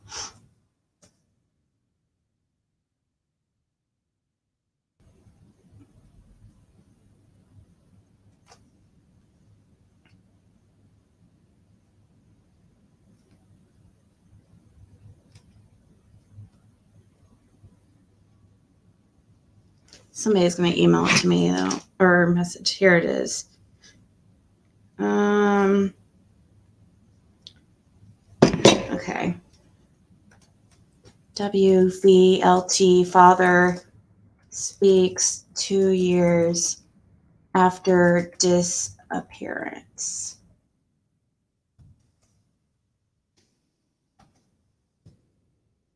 Somebody's going to email it to me, though, or message. Here it is. Okay. WVLT father speaks 2 years after disappearance.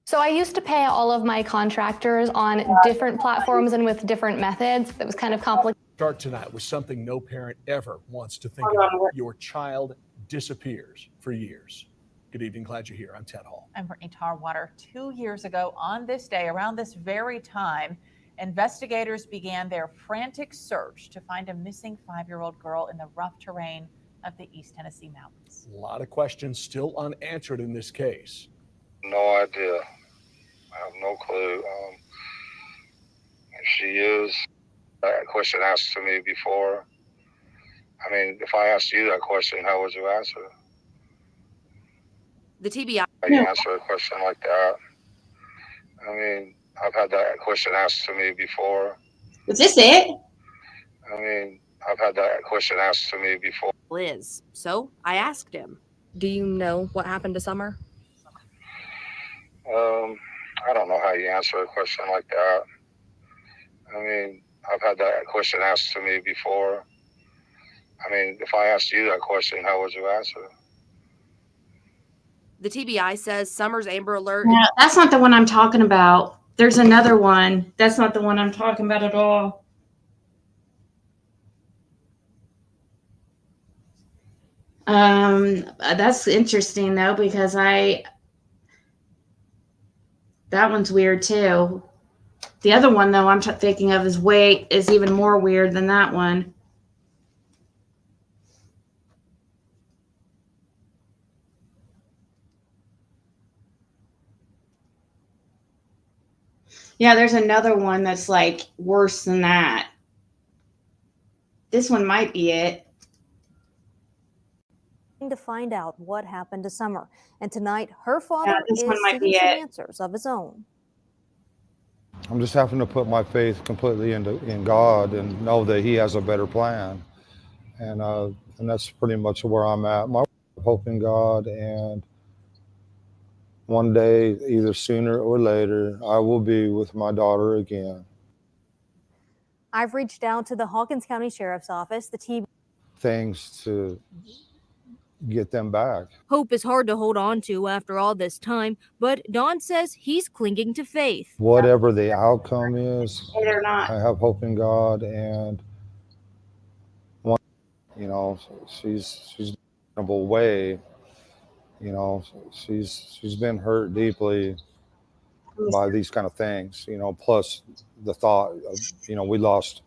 So I used to pay all of my contractors on different platforms and with different methods. It was kind of complicated. Start tonight with something no parent ever wants to think about. Your child disappears for years. Good evening, glad you're here. I'm Ted Hall. I'm Brittany Tarwater. 2 years ago on this day, around this very time, investigators began their frantic search to find a missing 5-year-old girl in the rough terrain of the East Tennessee mountains. A lot of questions still unanswered in this case. No idea. I have no clue. If she is, that question asked to me before. I mean, if I asked you that question, how would you answer? The TBI. How you answer a question like that? I mean, I've had that question asked to me before. Is this it? I mean, I've had that question asked to me before. Liz. So I asked him. Do you know what happened to Summer? I don't know how you answer a question like that. I mean, I've had that question asked to me before. I mean, if I asked you that question, how would you answer? The TBI says Summer's Amber Alert. Yeah, that's not the one I'm talking about. There's another one. That's not the one I'm talking about at all. That's interesting though, because that one's weird too. The other one though I'm thinking of is even more weird than that one. Yeah, there's another one that's like worse than that. This one might be it. To find out what happened to Summer. And tonight, her father is seeking some answers of his own. I'm just having to put my faith completely in God and know that He has a better plan. And that's pretty much where I'm at. My hope in God, and one day, either sooner or later, I will be with my daughter again. I've reached out to the Hawkins County Sheriff's Office, the TB. Things to get them back. Hope is hard to hold on to after all this time, but Don says he's clinging to faith. Whatever the outcome is, They're not. I have hope in God, and she's in a way, she's been hurt deeply by these kind of things, plus the thought of, we lost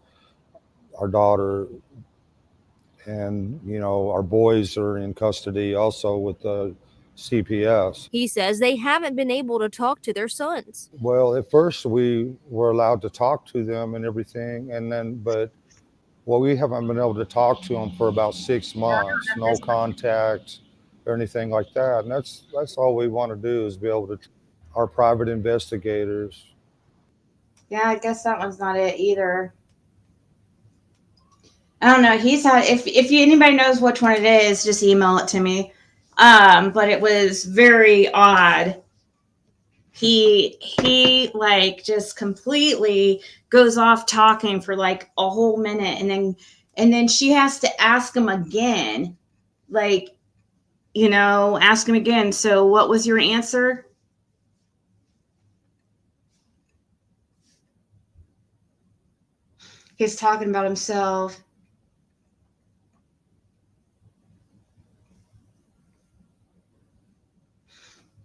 our daughter, and our boys are in custody also with the CPS. He says they haven't been able to talk to their sons. Well, at first we were allowed to talk to them and everything, but we haven't been able to talk to them for about 6 months. No contact or anything like that. And that's all we want to do, is be able to. Our private investigators. Yeah, I guess that one's not it either. I don't know. He's had. If anybody knows which one it is, just email it to me. But it was very odd. He like just completely goes off talking for like a whole minute, and then she has to ask him again, like, ask him again. So what was your answer? He's talking about himself.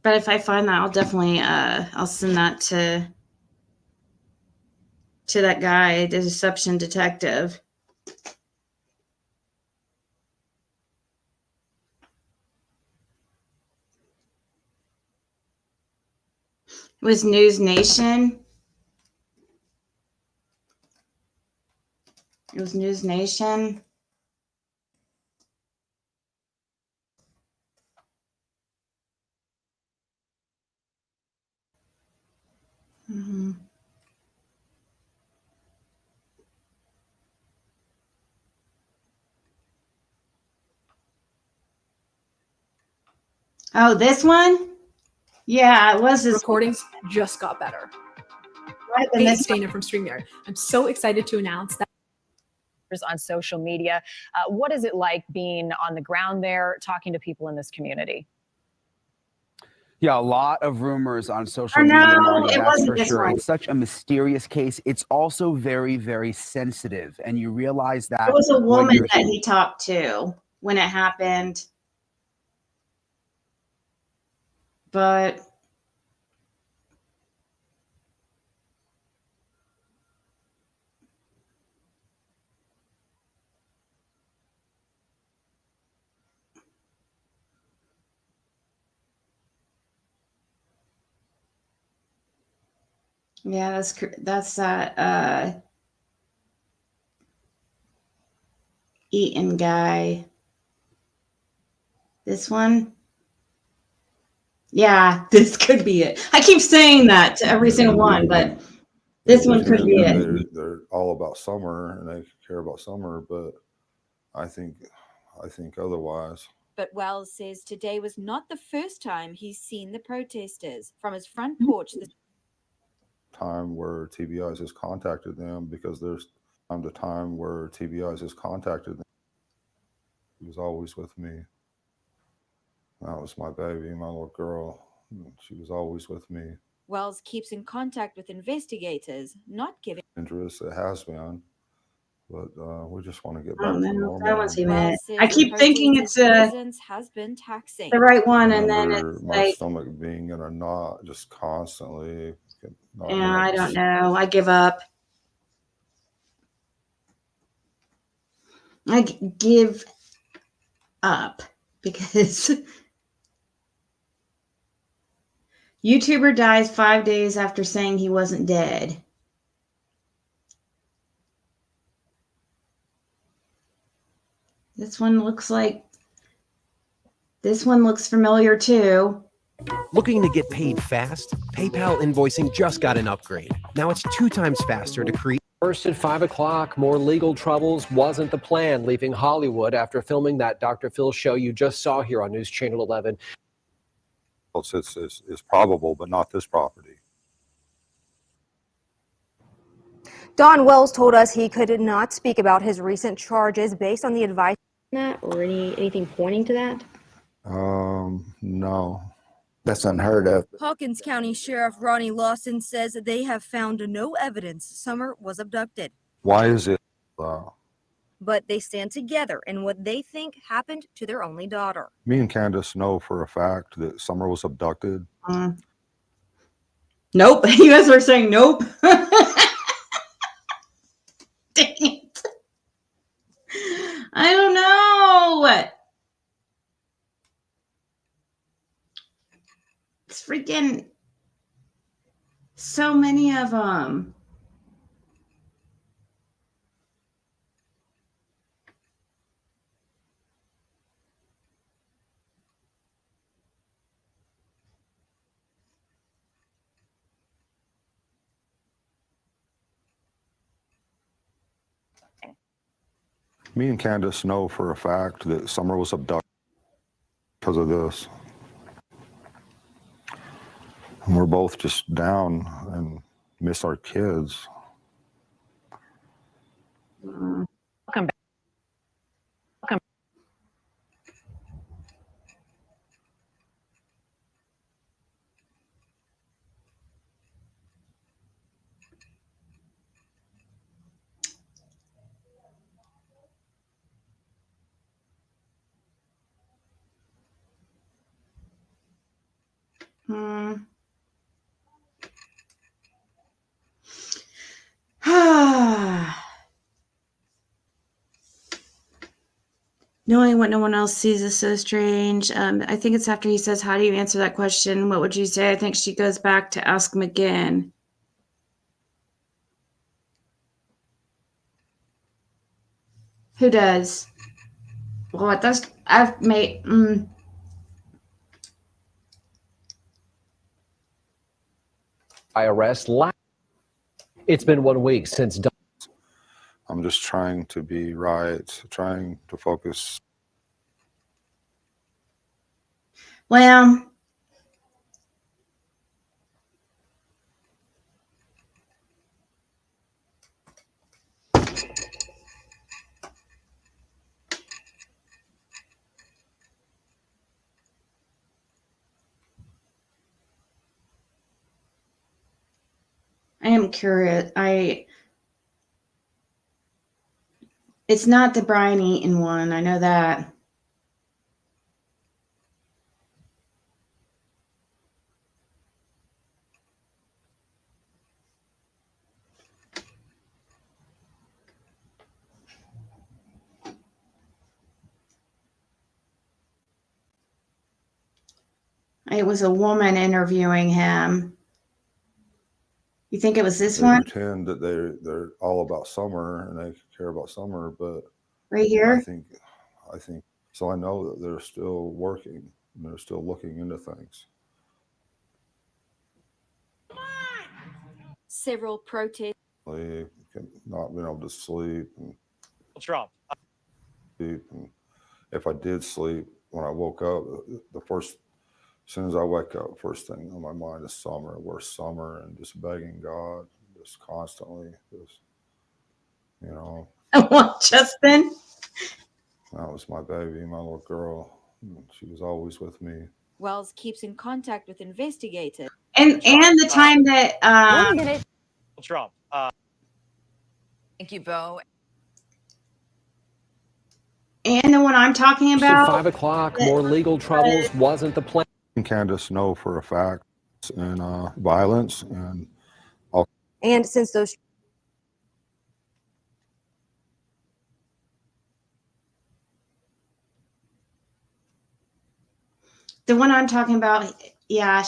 But if I find that, I'll definitely I'll send that to that guy, the deception detective. It was News Nation. It was News Nation. Mm-hmm. Oh, this one? Yeah, it was this recordings just got better. Right, Hey, it's Dana from StreamYard. I'm so excited to announce that on social media. What is it like being on the ground there, talking to people in this community? Yeah, a lot of rumors on social Or media, no, Marty, it that's wasn't for this sure. one. It's such a mysterious case. It's also very, very sensitive. And you realize that It was a when woman you're that he talked to when it happened. But yeah, that's that Eaton guy. This one? Yeah, this could be it. I keep saying that to every single one, but this one could be it. They're all about Summer, and they care about Summer, but I think otherwise. But Wells says today was not the first time he's seen the protesters. From his front porch, the Time where TBIs has contacted them, because there's time where TBIs has contacted them. He was always with me. That was my baby, my little girl. She was always with me. Wells keeps in contact with investigators, not giving. Dangerous, it has been, but we just want to get I back don't to know. normal. That wasn't even Wells it. says I the keep thinking it's protesters' presence has been taxing. the right one, and then Remember it's my like, stomach being in a knot just constantly. yeah, I don't know. I give up. I give up because YouTuber dies 5 days after saying he wasn't dead. This one looks familiar too. Looking to get paid fast? PayPal invoicing just got an upgrade. Now it's 2 times faster to create. First at 5 o'clock, more legal troubles wasn't the plan, leaving Hollywood after filming that Dr. Phil show you just saw here on News Channel 11. It's probable, but not this property. Don Wells told us he could not speak about his recent charges based on the advice that or anything pointing to that. No. That's unheard of. Hawkins County Sheriff Ronnie Lawson says they have found no evidence Summer was abducted. Why is it? But they stand together in what they think happened to their only daughter. Me and Candace know for a fact that Summer was abducted. Nope. You guys are saying nope. Dang it. I don't know. It's freaking so many of them. Me and Candace know for a fact that Summer was abducted because of this. And we're both just down and miss our kids. Welcome back. Welcome. Knowing what no one else sees is so strange. I think it's after he says, how do you answer that question? What would you say? I think she goes back to ask him again. Who does? What? I've made... IRS. It's been 1 week since. I'm just trying to be right, trying to focus. Well, I am curious. It's not the Brian Eaton one. I know that. It was a woman interviewing him. You think it was this They one? pretend that they're all about Summer and they care about Summer, but Right here? I think so. I know that they're still working and they're still looking into things. Several protests. Not being able to sleep and Trump. sleep, and if I did sleep, when I woke up, as soon as I wake up, first thing on my mind is Summer. Where's Summer? And just begging God, just constantly, just, you know. What, Justin? That was my baby, my little girl. She was always with me. Wells keeps in contact with investigators. And the time that 1 minute. Trump. Thank you, Bo. and the one I'm talking At about. 5 o'clock, more legal troubles wasn't the plan. Candace know for a fact and violence and all. And since those The one I'm talking about, yeah,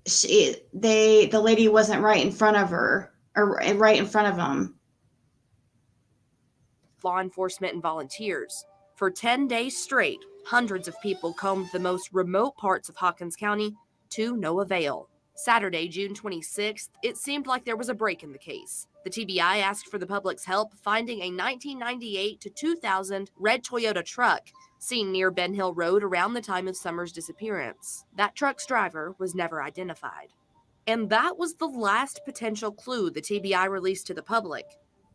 the lady wasn't right in front of her, or right in front of them. Law enforcement and volunteers. For 10 days straight, hundreds of people combed the most remote parts of Hawkins County to no avail. Saturday, June 26th, it seemed like there was a break in the case. The TBI asked for the public's help finding a 1998 to 2000 red Toyota truck seen near Ben Hill Road around the time of Summer's disappearance. That truck's driver was never identified. And that was the last potential clue the TBI released to the public.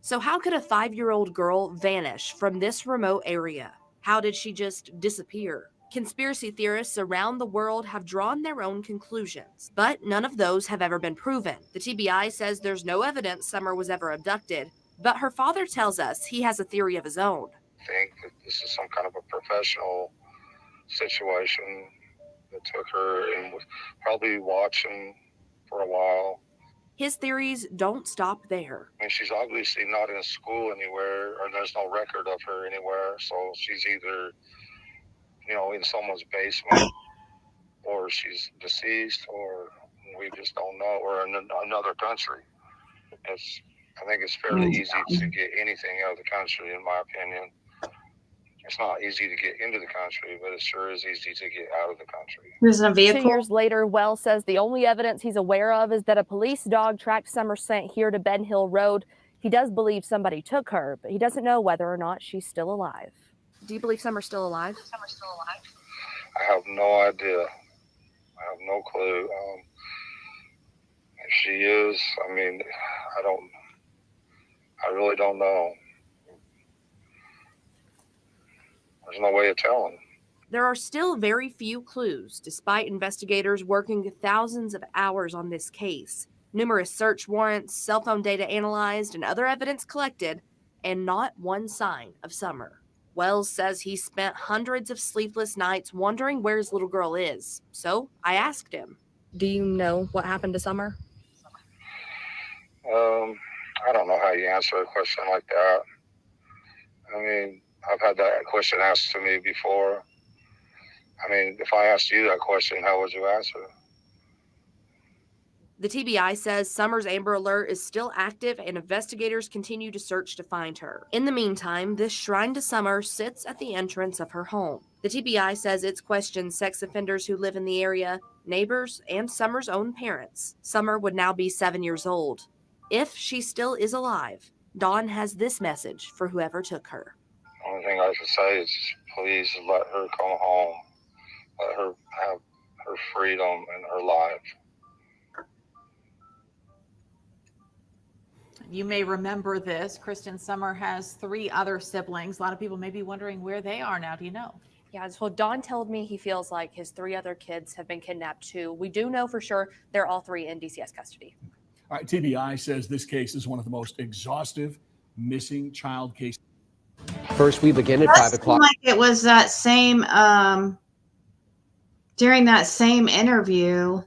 So how could a 5-year-old girl vanish from this remote area? How did she just disappear? Conspiracy theorists around the world have drawn their own conclusions, but none of those have ever been proven. The TBI says there's no evidence Summer was ever abducted, but her father tells us he has a theory of his own. I think that this is some kind of a professional situation that took her and was probably watching for a while. His theories don't stop there. I mean, she's obviously not in school anywhere, or there's no record of her anywhere. So she's either, in someone's basement, or she's deceased, or we just don't know, or in another country. I think it's fairly easy to get anything out of the country, in my opinion. It's not easy to get into the country, but it sure is easy to get out of the country. There's a vehicle. 2 years later, Wells says the only evidence he's aware of is that a police dog tracked Summer's scent here to Ben Hill Road. He does believe somebody took her, but he doesn't know whether or not she's still alive. Do you believe Summer's still alive? I have no idea. I have no clue. If she is, I really don't know. There's no way of telling. There are still very few clues, despite investigators working thousands of hours on this case. Numerous search warrants, cell phone data analyzed, and other evidence collected, and not one sign of Summer. Wells says he spent hundreds of sleepless nights wondering where his little girl is. So I asked him. Do you know what happened to Summer? I don't know how you answer a question like that. I mean, I've had that question asked to me before. I mean, if I asked you that question, how would you answer? The TBI says Summer's Amber Alert is still active and investigators continue to search to find her. In the meantime, this shrine to Summer sits at the entrance of her home. The TBI says it's questioned sex offenders who live in the area, neighbors, and Summer's own parents. Summer would now be 7 years old. If she still is alive, Dawn has this message for whoever took her. The only thing I can say is please let her come home. Let her have her freedom and her life. You may remember this. Kristen Summer has 3 other siblings. A lot of people may be wondering where they are now. Do you know? Yeah, well, Don told me he feels like his 3 other kids have been kidnapped too. We do know for sure they're all 3 in DCS custody. All right, TBI says this case is one of the most exhaustive missing child cases. First, we begin at It 5 seemed o'clock. like it was that same during that same interview.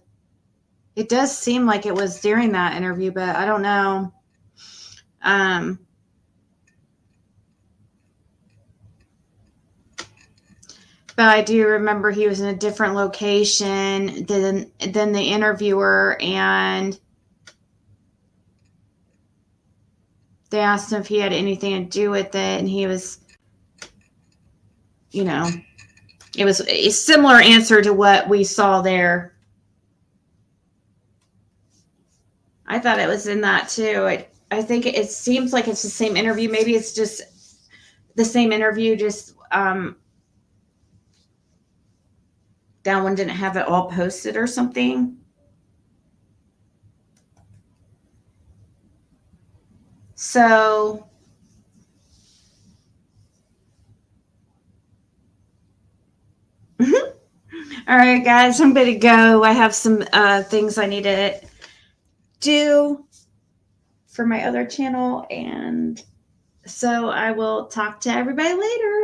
It does seem like it was during that interview, but I don't know. But I do remember he was in a different location than the interviewer, and they asked him if he had anything to do with it, and he was, it was a similar answer to what we saw there. I thought it was in that too. I think it seems like it's the same interview. Maybe it's just the same interview, just that one didn't have it all posted or something. So all right, guys, I'm going to go. I have some things I need to do for my other channel, and so I will talk to everybody later.